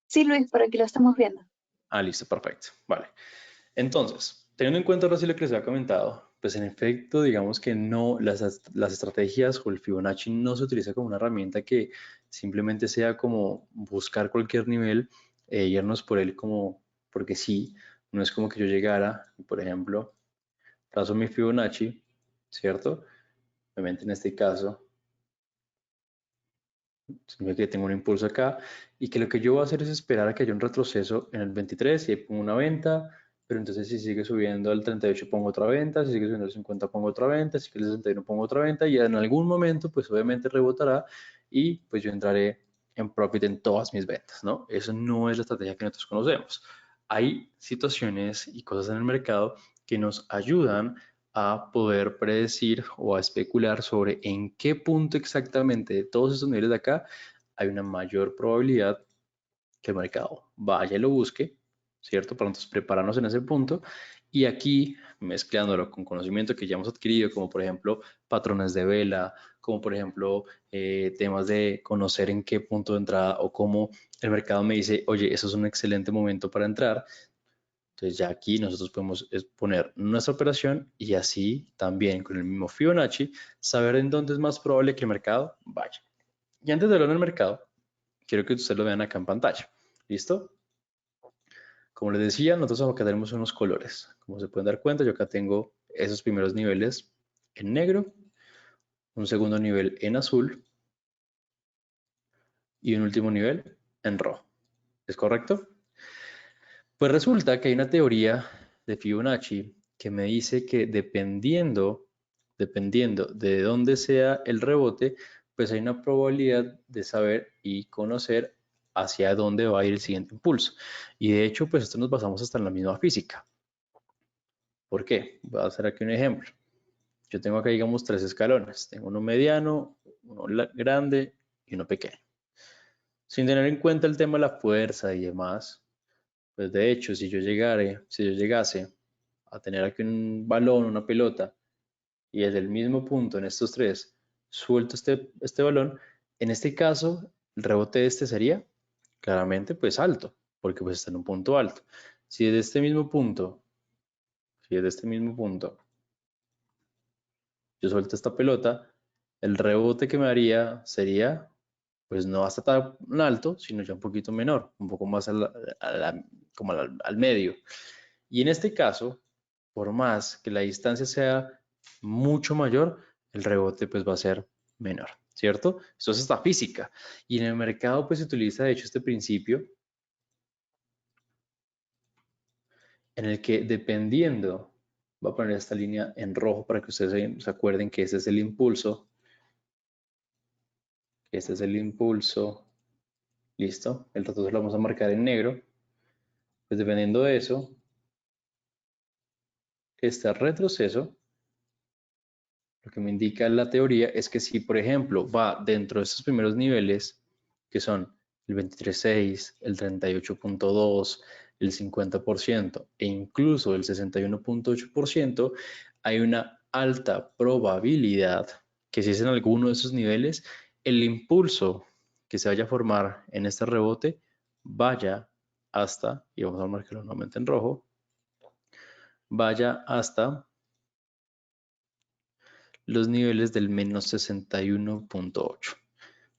Sí, Luis, por aquí lo estamos viendo. Listo, perfecto. Vale. Entonces, teniendo en cuenta ahora sí lo que les había comentado, pues en efecto, digamos que no, las estrategias o el Fibonacci no se utiliza como una herramienta que simplemente sea como buscar cualquier nivel e irnos por él como porque sí. No es como que yo llegara y, por ejemplo, trazo mi Fibonacci, ¿cierto? Obviamente en este caso, significa que tengo un impulso acá y que lo que yo voy a hacer es esperar a que haya un retroceso en el 23 y ahí pongo una venta, pero entonces si sigue subiendo al 38 pongo otra venta, si sigue subiendo al 50 pongo otra venta, si sigue al 61 pongo otra venta y en algún momento pues obviamente rebotará y pues yo entraré en profit en todas mis ventas, ¿no? Eso no es la estrategia que nosotros conocemos. Hay situaciones y cosas en el mercado que nos ayudan a poder predecir o a especular sobre en qué punto exactamente de todos estos niveles de acá hay una mayor probabilidad que el mercado vaya y lo busque, ¿cierto? Para entonces prepararnos en ese punto. Y aquí, mezclándolo con conocimiento que ya hemos adquirido, como por ejemplo patrones de vela, como por ejemplo temas de conocer en qué punto de entrada o cómo el mercado me dice, oye, eso es un excelente momento para entrar. Entonces ya aquí nosotros podemos poner nuestra operación y así también con el mismo Fibonacci saber en dónde es más probable que el mercado vaya. Y antes de hablar del mercado, quiero que ustedes lo vean acá en pantalla. ¿Listo? Como les decía, nosotros acá tenemos unos colores. Como se pueden dar cuenta, yo acá tengo esos primeros niveles en negro, un segundo nivel en azul y un último nivel en rojo. ¿Es correcto? Pues resulta que hay una teoría de Fibonacci que me dice que dependiendo de dónde sea el rebote, pues hay una probabilidad de saber y conocer hacia dónde va a ir el siguiente impulso. Y de hecho, pues esto nos basamos hasta en la misma física. ¿Por qué? Voy a hacer aquí un ejemplo. Yo tengo acá, digamos, tres escalones. Tengo uno mediano, uno grande y uno pequeño. Sin tener en cuenta el tema de la fuerza y demás, pues de hecho, si yo llegase a tener aquí un balón, una pelota, y desde el mismo punto en estos tres suelto este balón, en este caso, el rebote de este sería claramente pues alto, porque pues está en un punto alto. Si desde este mismo punto, si desde este mismo punto yo suelto esta pelota, el rebote que me haría sería pues no hasta tan alto, sino ya un poquito menor, un poco más como al medio. Y en este caso, por más que la distancia sea mucho mayor, el rebote pues va a ser menor, ¿cierto? Esto es esta física. Y en el mercado pues se utiliza de hecho este principio en el que dependiendo, voy a poner esta línea en rojo para que ustedes se acuerden que ese es el impulso, listo, el retroceso lo vamos a marcar en negro, pues dependiendo de eso, este retroceso, lo que me indica la teoría es que si, por ejemplo, va dentro de estos primeros niveles, que son el 23.6, el 38.2, el 50% e incluso el 61.8%, hay una alta probabilidad que si es en alguno de esos niveles, el impulso que se vaya a formar en este rebote vaya hasta, y vamos a marcarlo nuevamente en rojo, vaya hasta los niveles del menos 61.8.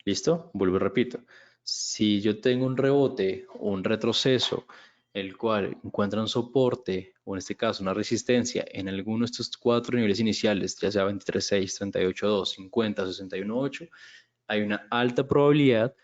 ¿Listo? Vuelvo y repito. Si yo tengo un rebote o un retroceso, el cual encuentra un soporte, o en este caso una resistencia, en alguno de estos cuatro niveles iniciales, ya sea 23.6, 38.2, 50, 61.8, hay una alta probabilidad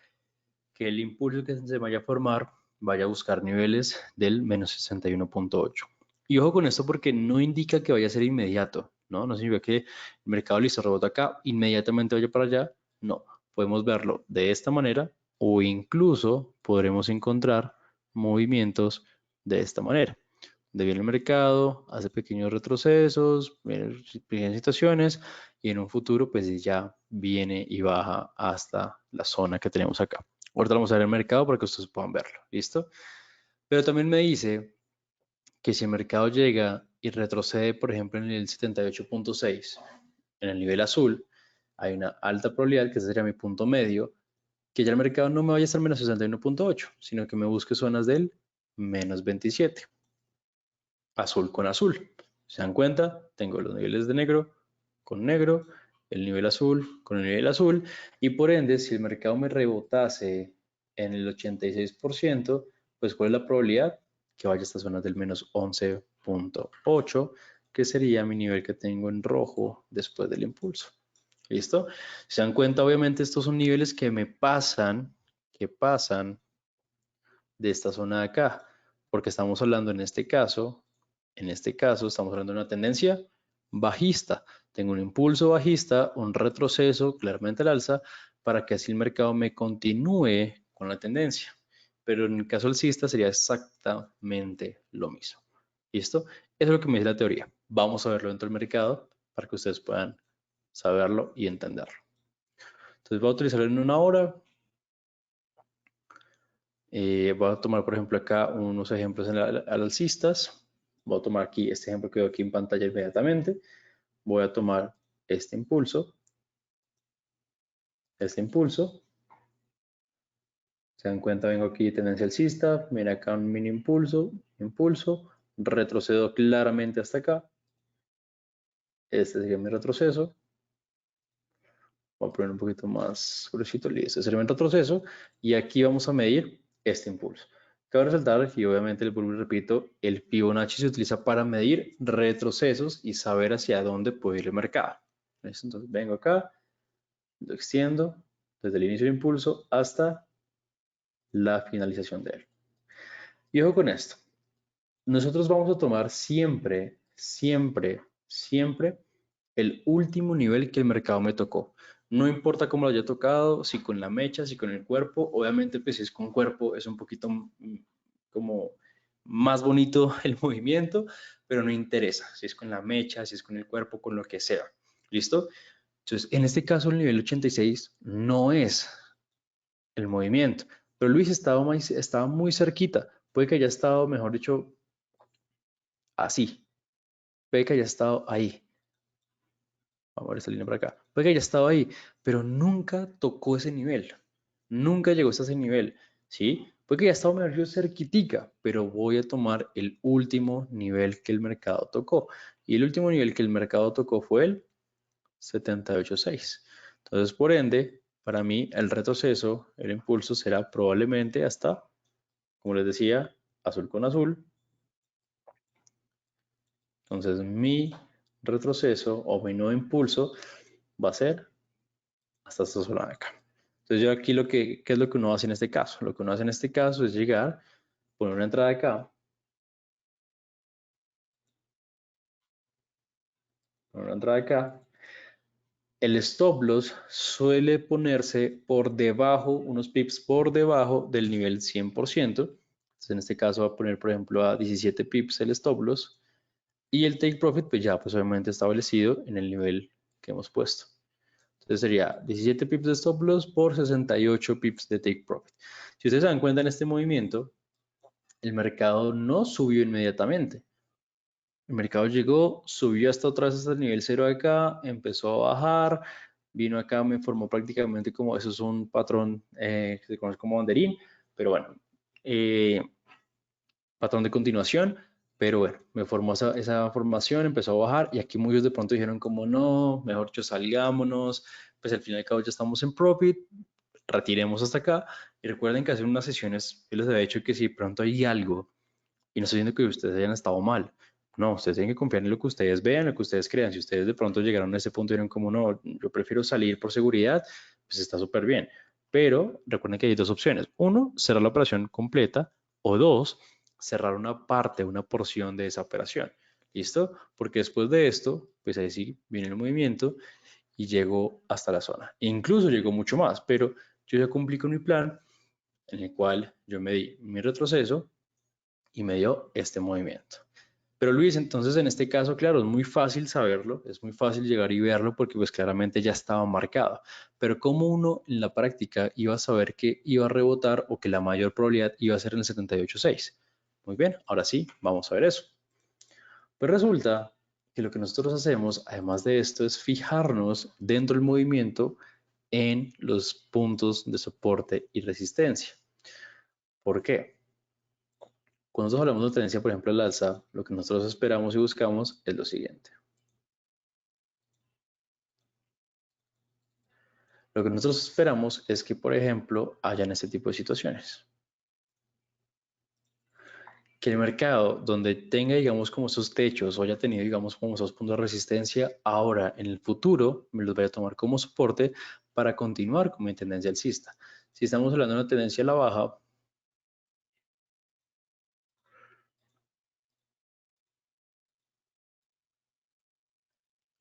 que el impulso que se vaya a formar vaya a buscar niveles del menos 61.8. Y ojo con esto porque no indica que vaya a ser inmediato, ¿no? No significa que el mercado listo rebota acá, inmediatamente vaya para allá. No, podemos verlo de esta manera o incluso podremos encontrar movimientos de esta manera. De bien el mercado, hace pequeños retrocesos, pequeñas situaciones y en un futuro pues ya viene y baja hasta la zona que tenemos acá. Ahorita vamos a ver el mercado para que ustedes puedan verlo, ¿listo? Pero también me dice que si el mercado llega y retrocede, por ejemplo, en el 78.6, en el nivel azul, hay una alta probabilidad, que ese sería mi punto medio, que ya el mercado no me vaya a estar menos 61.8, sino que me busque zonas del menos 27, azul con azul. ¿Se dan cuenta? Tengo los niveles de negro con negro, el nivel azul con el nivel azul, y por ende, si el mercado me rebotase en el 86%, pues ¿cuál es la probabilidad? Que vaya a estas zonas del menos 11.8, que sería mi nivel que tengo en rojo después del impulso. ¿Listo? Se dan cuenta, obviamente, estos son niveles que me pasan, de esta zona de acá, porque estamos hablando en este caso estamos hablando de una tendencia bajista. Tengo un impulso bajista, un retroceso claramente al alza, para que así el mercado me continúe con la tendencia. Pero en el caso alcista sería exactamente lo mismo. ¿Listo? Eso es lo que me dice la teoría. Vamos a verlo dentro del mercado para que ustedes puedan saberlo y entenderlo. Entonces voy a utilizarlo en una hora. Voy a tomar, por ejemplo, acá unos ejemplos alcistas. Voy a tomar aquí este ejemplo que veo aquí en pantalla inmediatamente. Voy a tomar este impulso. Se dan cuenta, vengo aquí tendencia alcista. Mira acá un mini impulso. Retrocedo claramente hasta acá. Este sería mi retroceso. Voy a poner un poquito más gruesito. Este sería mi retroceso. Y aquí vamos a medir este impulso. Cabe resaltar, y obviamente les vuelvo y repito, el Fibonacci se utiliza para medir retrocesos y saber hacia dónde puede ir el mercado. Entonces vengo acá, lo extiendo desde el inicio del impulso hasta la finalización de él. Y ojo con esto, nosotros vamos a tomar siempre el último nivel que el mercado me tocó. No importa cómo lo haya tocado, si con la mecha, si con el cuerpo. Obviamente, pues si es con cuerpo es un poquito como más bonito el movimiento, pero no interesa si es con la mecha, si es con el cuerpo, con lo que sea. ¿Listo? Entonces, en este caso, el nivel 86 no es el movimiento, pero Luis estaba muy cerquita. Puede que haya estado, mejor dicho, así. Puede que haya estado ahí. Vamos a ver esta línea por acá. Puede que haya estado ahí, pero nunca tocó ese nivel. Nunca llegó hasta ese nivel, ¿sí? Puede que haya estado medio cerquitica, pero voy a tomar el último nivel que el mercado tocó. Y el último nivel que el mercado tocó fue el 78.6. Entonces, por ende, para mí el retroceso, el impulso será probablemente hasta, como les decía, azul con azul, Entonces mi retroceso o mi nuevo impulso va a ser hasta esta zona de acá. Entonces yo aquí ¿qué es lo que uno hace en este caso? Lo que uno hace en este caso es llegar, poner una entrada acá, poner una entrada acá. El stop loss suele ponerse por debajo, unos pips por debajo del nivel 100%. Entonces en este caso va a poner, por ejemplo, a 17 pips el stop loss. Y el take profit, pues ya pues obviamente establecido en el nivel que hemos puesto. Entonces sería 17 pips de stop loss por 68 pips de take profit. Si ustedes se dan cuenta en este movimiento, el mercado no subió inmediatamente. El mercado llegó, subió hasta otra vez hasta el nivel 0 de acá, empezó a bajar, vino acá, me formó prácticamente como, eso es un patrón que se conoce como banderín, pero bueno, eh, patrón de continuación, pero bueno, me formó esa formación, empezó a bajar y aquí muchos de pronto dijeron como no, mejor yo salgámonos, pues al final y al cabo ya estamos en profit, retiremos hasta acá y recuerden que hacer unas sesiones, yo les había dicho que si pronto hay algo y no estoy diciendo que ustedes hayan estado mal, no, ustedes tienen que confiar en lo que ustedes vean, lo que ustedes crean, si ustedes de pronto llegaron a ese punto y dijeron como no, yo prefiero salir por seguridad, pues está súper bien, pero recuerden que hay dos opciones, uno, cerrar la operación completa o dos, cerrar una parte, una porción de esa operación. ¿Listo? Porque después de esto, pues ahí sí viene el movimiento y llegó hasta la zona. Incluso llegó mucho más, pero yo ya cumplí con mi plan en el cual yo me di mi retroceso y me dio este movimiento. Pero Luis, entonces en este caso, claro, es muy fácil saberlo, es muy fácil llegar y verlo porque pues claramente ya estaba marcado. Pero ¿cómo uno en la práctica iba a saber que iba a rebotar o que la mayor probabilidad iba a ser en el 78.6? Muy bien, ahora sí, vamos a ver eso. Pues resulta que lo que nosotros hacemos, además de esto, es fijarnos dentro del movimiento en los puntos de soporte y resistencia. ¿Por qué? Cuando nosotros hablamos de tendencia, por ejemplo, al alza, lo que nosotros esperamos y buscamos es lo siguiente. Lo que nosotros esperamos es que, por ejemplo, hayan este tipo de situaciones. Que el mercado donde tenga, digamos, como esos techos o haya tenido, digamos, como esos puntos de resistencia, ahora en el futuro me los voy a tomar como soporte para continuar con mi tendencia alcista. Si estamos hablando de una tendencia a la baja,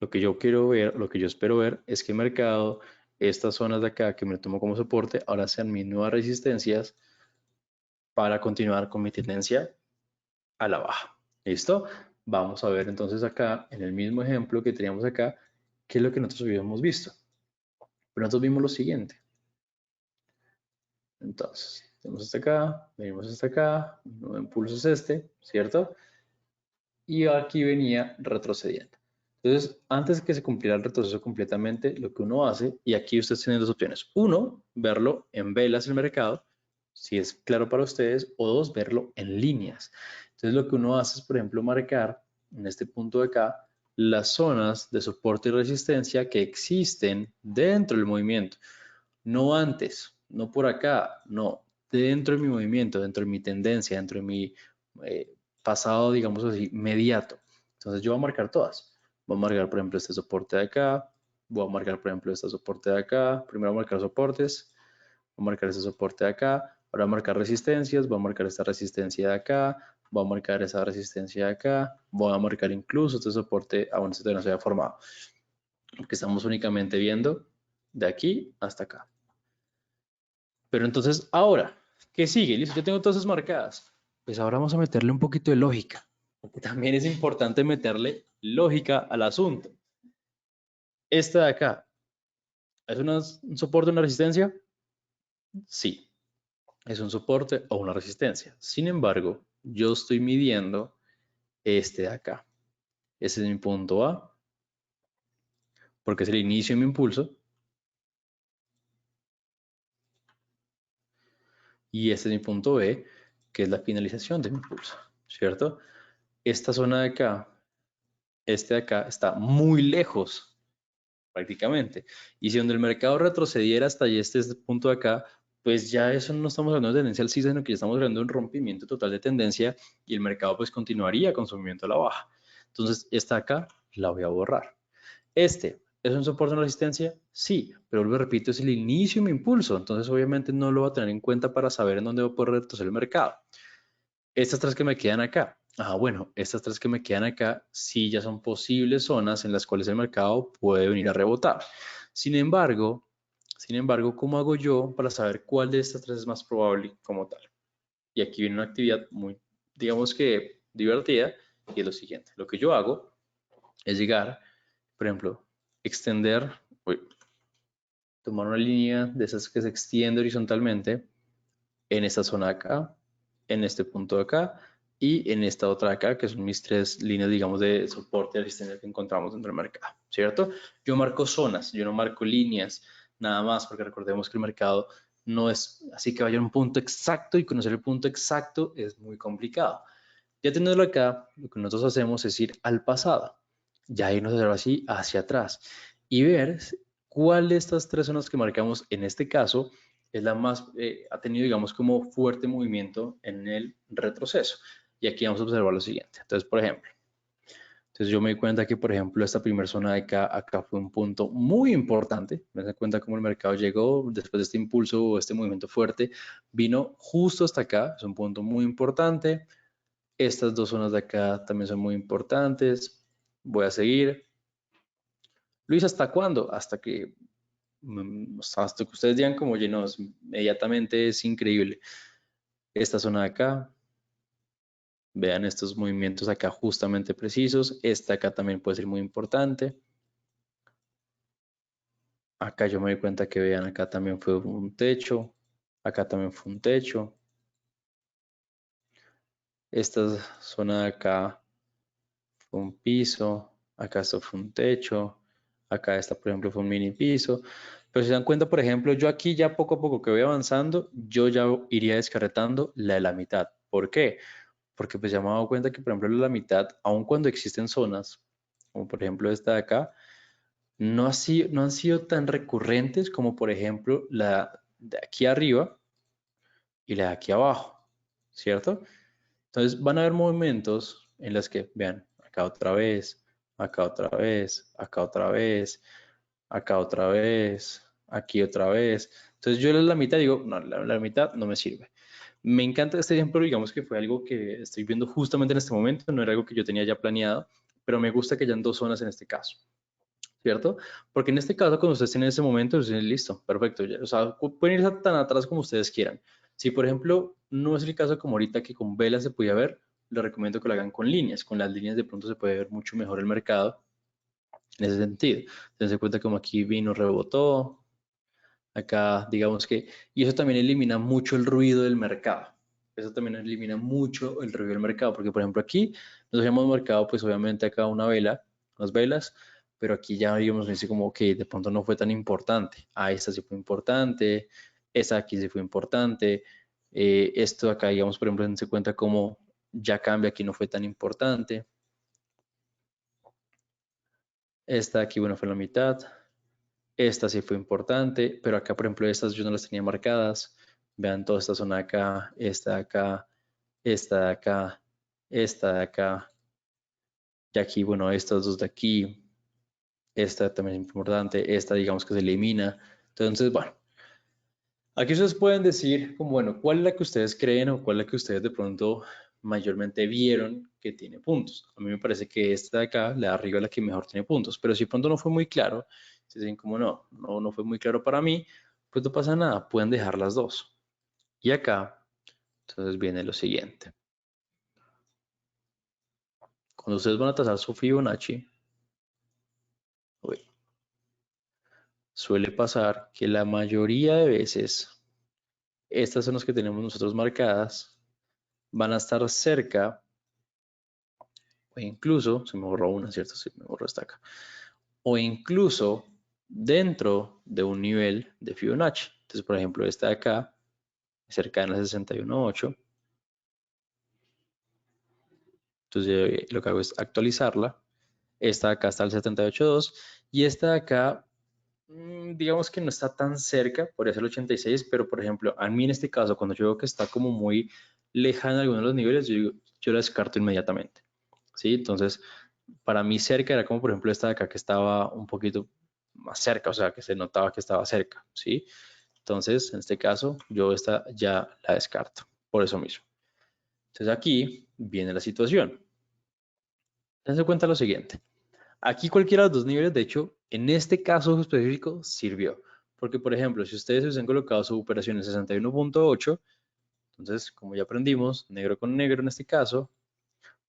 lo que yo quiero ver, lo que yo espero ver es que el mercado, estas zonas de acá que me tomo como soporte, ahora sean mis nuevas resistencias para continuar con mi tendencia a la baja. ¿Listo? Vamos a ver entonces acá, en el mismo ejemplo que teníamos acá, qué es lo que nosotros habíamos visto. Pero nosotros vimos lo siguiente. Entonces, tenemos hasta acá, venimos hasta acá, el nuevo impulso es este, ¿cierto? Y aquí venía retrocediendo. Entonces, antes de que se cumpliera el retroceso completamente, lo que uno hace, y aquí ustedes tienen dos opciones. Uno, verlo en velas el mercado, si es claro para ustedes, o dos, verlo en líneas. Entonces, lo que uno hace es, por ejemplo, marcar en este punto de acá las zonas de soporte y resistencia que existen dentro del movimiento. No antes, no por acá, no, dentro de mi movimiento, dentro de mi tendencia, dentro de mi eh, pasado, digamos así, inmediato. Entonces yo voy a marcar todas. Voy a marcar, por ejemplo, este soporte de acá. Voy a marcar, por ejemplo, este soporte de acá. Primero voy a marcar soportes. Voy a marcar este soporte de acá. Ahora voy a marcar resistencias. Voy a marcar esta resistencia de acá. Voy a marcar esa resistencia de acá. Voy a marcar incluso este soporte, aún este no se había formado. Porque estamos únicamente viendo de aquí hasta acá. Pero entonces, ahora, ¿qué sigue? Listo, yo tengo todas esas marcadas. Pues ahora vamos a meterle un poquito de lógica, porque también es importante meterle lógica al asunto. Esta de acá, ¿es un soporte o una resistencia? Sí, es un soporte o una resistencia. Sin embargo, yo estoy midiendo este de acá. Ese es mi punto A, porque es el inicio de mi impulso. Y este es mi punto B, que es la finalización de mi impulso, ¿cierto? Esta zona de acá, este de acá, está muy lejos prácticamente. Y si donde el mercado retrocediera hasta este punto de acá, pues ya eso no estamos hablando de tendencia alcista, sino que ya estamos hablando de un rompimiento total de tendencia y el mercado pues continuaría con su movimiento a la baja. Entonces, esta acá la voy a borrar. ¿Es un soporte o una resistencia? Sí, pero lo repito, es el inicio de mi impulso. Entonces, obviamente, no lo voy a tener en cuenta para saber en dónde va a poder retroceder el mercado. Estas tres que me quedan acá. Bueno, estas tres que me quedan acá sí ya son posibles zonas en las cuales el mercado puede venir a rebotar. Sin embargo, ¿cómo hago yo para saber cuál de estas tres es más probable como tal? Y aquí viene una actividad muy, digamos que divertida, y es lo siguiente. Lo que yo hago es llegar, por ejemplo, extender, tomar una línea de esas que se extiende horizontalmente en esta zona de acá, en este punto de acá y en esta otra de acá, que son mis tres líneas, digamos, de soporte y resistencia que encontramos dentro del mercado, ¿cierto? Yo marco zonas, yo no marco líneas, nada más, porque recordemos que el mercado no es así que vaya a un punto exacto, y conocer el punto exacto es muy complicado. Ya teniéndolo acá, lo que nosotros hacemos es ir al pasado, ya irnos ahora así hacia atrás y ver cuál de estas tres zonas que marcamos en este caso es la más, ha tenido, digamos, como fuerte movimiento en el retroceso. Y aquí vamos a observar lo siguiente. Entonces, por ejemplo, yo me di cuenta que, por ejemplo, esta primera zona de acá fue un punto muy importante. Me di cuenta cómo el mercado llegó después de este impulso o este movimiento fuerte, vino justo hasta acá. Es un punto muy importante. Estas dos zonas de acá también son muy importantes. Voy a seguir. Luis, ¿hasta cuándo? Hasta que ustedes digan como llenos, inmediatamente es increíble. Esta zona de acá, vean estos movimientos acá justamente precisos. Esta acá también puede ser muy importante. Acá yo me doy cuenta que vean, acá también fue un techo. Acá también fue un techo. Esta zona de acá fue un piso. Acá esto fue un techo. Acá esta, por ejemplo, fue un mini piso. Pero si se dan cuenta, por ejemplo, yo aquí ya poco a poco que voy avanzando, yo ya iría descarretando la de la mitad. ¿Por qué? Porque pues ya me he dado cuenta que, por ejemplo, la mitad, aun cuando existen zonas, como por ejemplo esta de acá, no han sido tan recurrentes como, por ejemplo, la de aquí arriba y la de aquí abajo, ¿cierto? Entonces van a haber momentos en los que, vean, acá otra vez, acá otra vez, acá otra vez, acá otra vez, aquí otra vez. Entonces yo la mitad digo, no, la mitad no me sirve. Me encanta este ejemplo, digamos que fue algo que estoy viendo justamente en este momento, no era algo que yo tenía ya planeado, pero me gusta que hayan dos zonas en este caso, ¿cierto? Porque en este caso, cuando ustedes tienen ese momento, ustedes dicen, listo, perfecto, ya, o sea, pueden ir tan atrás como ustedes quieran. Si, por ejemplo, no es el caso como ahorita que con velas se podía ver, les recomiendo que lo hagan con líneas. Con las líneas de pronto se puede ver mucho mejor el mercado en ese sentido. Dense cuenta como aquí vino, rebotó, acá, digamos que, y eso también elimina mucho el ruido del mercado. Eso también elimina mucho el ruido del mercado, porque por ejemplo aquí nos hemos marcado pues obviamente acá una vela, unas velas, pero aquí ya digamos dice como que de pronto no fue tan importante. Esta sí fue importante, esta aquí sí fue importante, esto acá digamos por ejemplo se cuenta como ya cambia, aquí no fue tan importante. Esta aquí bueno fue la mitad. Esta sí fue importante, pero acá, por ejemplo, estas yo no las tenía marcadas. Vean toda esta zona de acá, esta de acá, esta de acá, esta de acá. Y aquí, bueno, estas dos de aquí. Esta también es importante. Esta, digamos que se elimina. Entonces, bueno, aquí ustedes pueden decir, como, bueno, ¿cuál es la que ustedes creen o cuál es la que ustedes de pronto mayormente vieron que tiene puntos? A mí me parece que esta de acá, la de arriba, es la que mejor tiene puntos. Pero si de pronto no fue muy claro, si dicen como no fue muy claro para mí, pues no pasa nada, pueden dejar las dos. Y acá, entonces viene lo siguiente. Cuando ustedes van a trazar su Fibonacci, suele pasar que la mayoría de veces, estas son las que tenemos nosotros marcadas, van a estar cerca o incluso, se me borró una, ¿cierto? Sí, me borró esta acá. O incluso dentro de un nivel de Fibonacci. Entonces, por ejemplo, esta de acá, cercana a 61.8. Entonces, lo que hago es actualizarla. Esta de acá está al 78.2 y esta de acá, digamos que no está tan cerca, podría ser el 86, pero por ejemplo, a mí en este caso, cuando yo veo que está como muy lejana alguno de los niveles, yo la descarto inmediatamente. ¿Sí? Entonces, para mí cerca era como por ejemplo esta de acá que estaba un poquito más cerca, o sea, que se notaba que estaba cerca, ¿sí? Entonces, en este caso, yo esta ya la descarto, por eso mismo. Entonces aquí viene la situación. Tense en cuenta lo siguiente. Aquí cualquiera de los dos niveles, de hecho, en este caso específico, sirvió. Porque, por ejemplo, si ustedes hubiesen colocado su operación en 61.8, entonces, como ya aprendimos, negro con negro en este caso,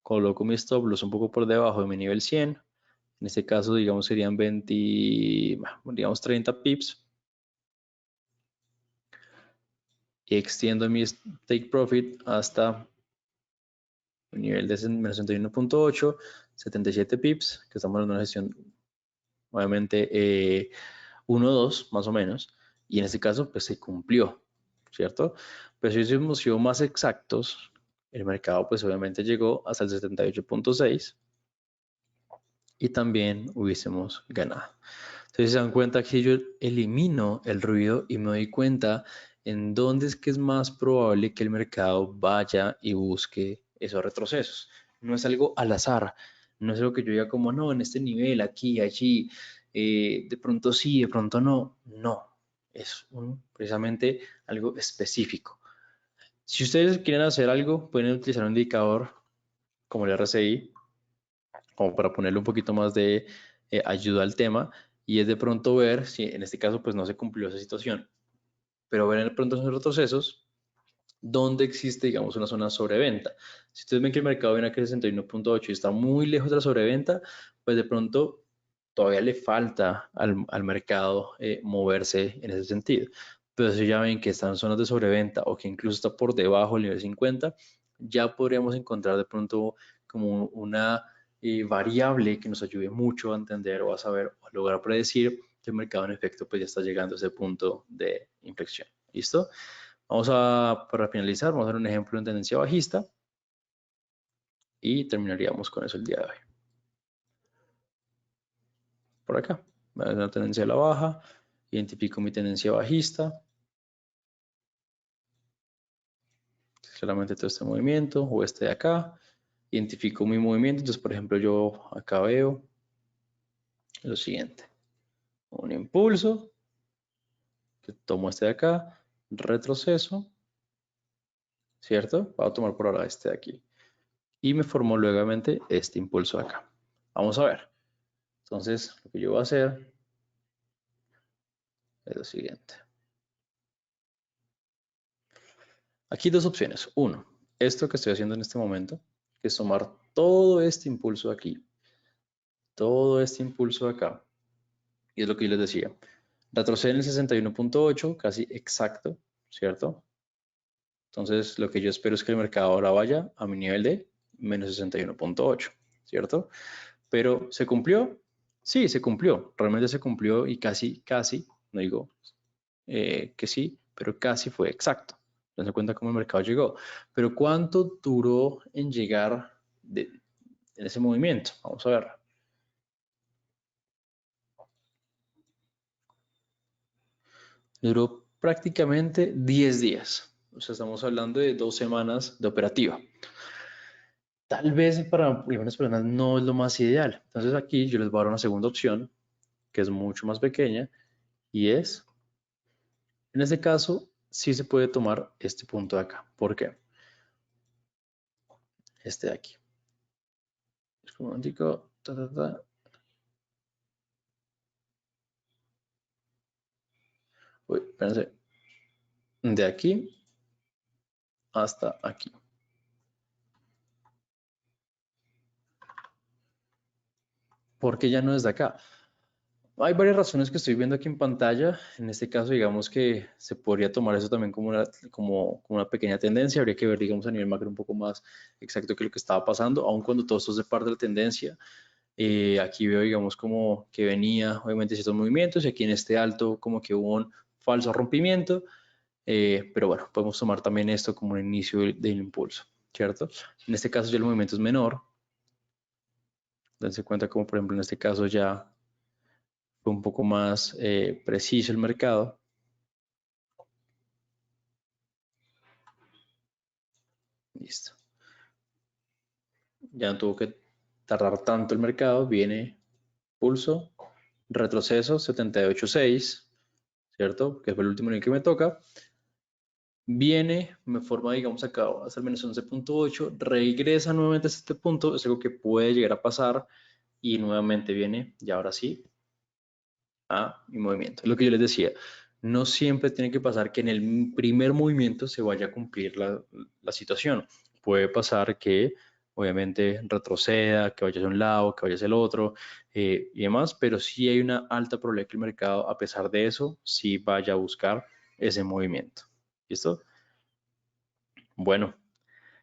coloco mi stop loss un poco por debajo de mi nivel 100. En este caso, digamos, serían 20, digamos 30 pips. Y extiendo mi take profit hasta un nivel de menos 61.8, 77 pips, que estamos en una sesión, obviamente, 1-2 más o menos. Y en este caso, pues se cumplió, ¿cierto? Pero si hubiésemos sido más exactos, el mercado, pues obviamente llegó hasta el 78.6 y también hubiésemos ganado. Entonces se dan cuenta que yo elimino el ruido y me doy cuenta en dónde es que es más probable que el mercado vaya y busque esos retrocesos. No es algo al azar, no es algo que yo diga como no, en este nivel, aquí, allí, de pronto sí, de pronto no. No, es precisamente algo específico. Si ustedes quieren hacer algo, pueden utilizar un indicador como el RSI, como para ponerle un poquito más de ayuda al tema, y es de pronto ver si en este caso pues no se cumplió esa situación, pero ver de pronto esos retrocesos donde existe, digamos, una zona sobreventa. Si ustedes ven que el mercado viene aquí a 61.8 y está muy lejos de la sobreventa, pues de pronto todavía le falta al mercado moverse en ese sentido. Pero si ya ven que están en zonas de sobreventa o que incluso está por debajo del nivel 50, ya podríamos encontrar de pronto como una variable que nos ayude mucho a entender o a saber o a lograr predecir que el mercado en efecto pues ya está llegando a ese punto de inflexión. ¿Listo? Para finalizar, vamos a dar un ejemplo en tendencia bajista y terminaríamos con eso el día de hoy. Por acá, voy a dar una tendencia a la baja, identifico mi tendencia bajista, solamente todo este movimiento o este de acá, identifico mi movimiento, entonces por ejemplo yo acá veo lo siguiente, un impulso, que tomo este de acá, retroceso, ¿cierto? Voy a tomar por ahora este de aquí y me formó nuevamente este impulso de acá. Vamos a ver. Entonces, lo que yo voy a hacer es lo siguiente. Aquí dos opciones. Uno, esto que estoy haciendo en este momento, que es tomar todo este impulso aquí, todo este impulso de acá, y es lo que yo les decía. Retrocede en el 61.8, casi exacto, ¿cierto? Entonces, lo que yo espero es que el mercado ahora vaya a mi nivel de menos 61.8, ¿cierto? Pero, ¿se cumplió? Sí, se cumplió. Realmente se cumplió y casi, no digo que sí, pero casi fue exacto. Dense cuenta cómo el mercado llegó. Pero ¿cuánto duró en llegar en ese movimiento? Vamos a ver. Duró prácticamente 10 días. O sea, estamos hablando de 2 semanas de operativa. Tal vez para algunas personas no es lo más ideal. Entonces aquí yo les voy a dar una segunda opción, que es mucho más pequeña, y es, en este caso, sí se puede tomar este punto de acá. ¿Por qué? Este de aquí. Es como un tico, Uy, espérense. De aquí hasta aquí. ¿Por qué ya no desde acá? Hay varias razones que estoy viendo aquí en pantalla. En este caso, digamos que se podría tomar eso también como una pequeña tendencia. Habría que ver, digamos, a nivel macro un poco más exacto qué es lo que estaba pasando, aun cuando todo esto es de parte de la tendencia. Aquí veo, digamos, como que venía, obviamente, ciertos movimientos y aquí en este alto como que hubo un falso rompimiento. Pero bueno, podemos tomar también esto como un inicio del impulso, ¿cierto? En este caso ya el movimiento es menor. Dense cuenta como, por ejemplo, en este caso ya fue un poco más preciso el mercado. Listo. Ya no tuvo que tardar tanto el mercado, viene pulso, retroceso 78.6, ¿cierto? Que fue el último en el que me toca. Viene, me forma, digamos, acá hasta el menos 11.8, regresa nuevamente a este punto, es algo que puede llegar a pasar y nuevamente viene, y ahora sí, a mi movimiento. Es lo que yo les decía, no siempre tiene que pasar que en el primer movimiento se vaya a cumplir la situación. Puede pasar que obviamente retroceda, que vaya hacia un lado, que vaya hacia el otro y demás, pero sí hay una alta probabilidad que el mercado, a pesar de eso, sí vaya a buscar ese movimiento. ¿Listo? Bueno,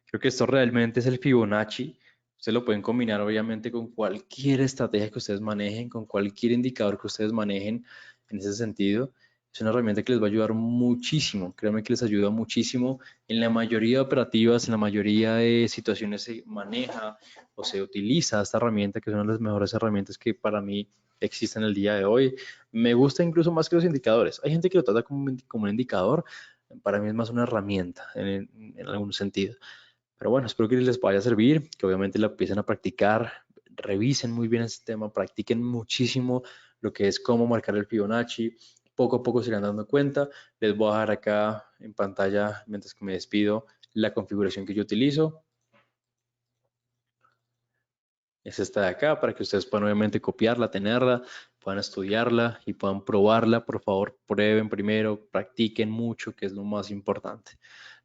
creo que esto realmente es el Fibonacci. Ustedes lo pueden combinar obviamente con cualquier estrategia que ustedes manejen, con cualquier indicador que ustedes manejen en ese sentido. Es una herramienta que les va a ayudar muchísimo. Créanme que les ayuda muchísimo. En la mayoría de operativas, en la mayoría de situaciones se maneja o se utiliza esta herramienta, que es una de las mejores herramientas que para mí existen el día de hoy. Me gusta incluso más que los indicadores. Hay gente que lo trata como un indicador. Para mí es más una herramienta en algún sentido. Pero bueno, espero que les vaya a servir, que obviamente la empiecen a practicar, revisen muy bien este tema, practiquen muchísimo lo que es cómo marcar el Fibonacci. Poco a poco se irán dando cuenta. Les voy a dejar acá en pantalla, mientras que me despido, la configuración que yo utilizo. Es esta de acá para que ustedes puedan obviamente copiarla, tenerla, puedan estudiarla y puedan probarla. Por favor, prueben primero, practiquen mucho, que es lo más importante.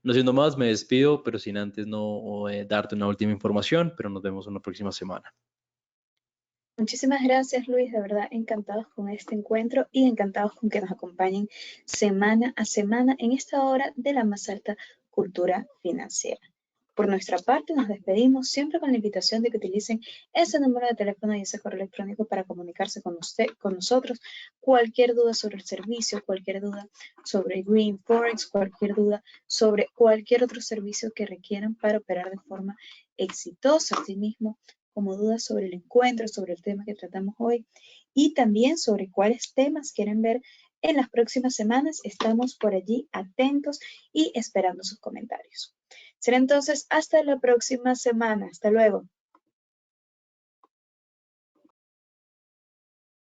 No siendo más, me despido, pero sin antes no darte una última información, pero nos vemos una próxima semana. Muchísimas gracias, Luis. De verdad, encantados con este encuentro y encantados con que nos acompañen semana a semana en esta hora de la más alta cultura financiera. Por nuestra parte, nos despedimos siempre con la invitación de que utilicen ese número de teléfono y ese correo electrónico para comunicarse con usted, con nosotros. Cualquier duda sobre el servicio, cualquier duda sobre Green Forex, cualquier duda sobre cualquier otro servicio que requieran para operar de forma exitosa. Asimismo, como dudas sobre el encuentro, sobre el tema que tratamos hoy y también sobre cuáles temas quieren ver en las próximas semanas. Estamos por allí atentos y esperando sus comentarios. Será entonces hasta la próxima semana. Hasta luego.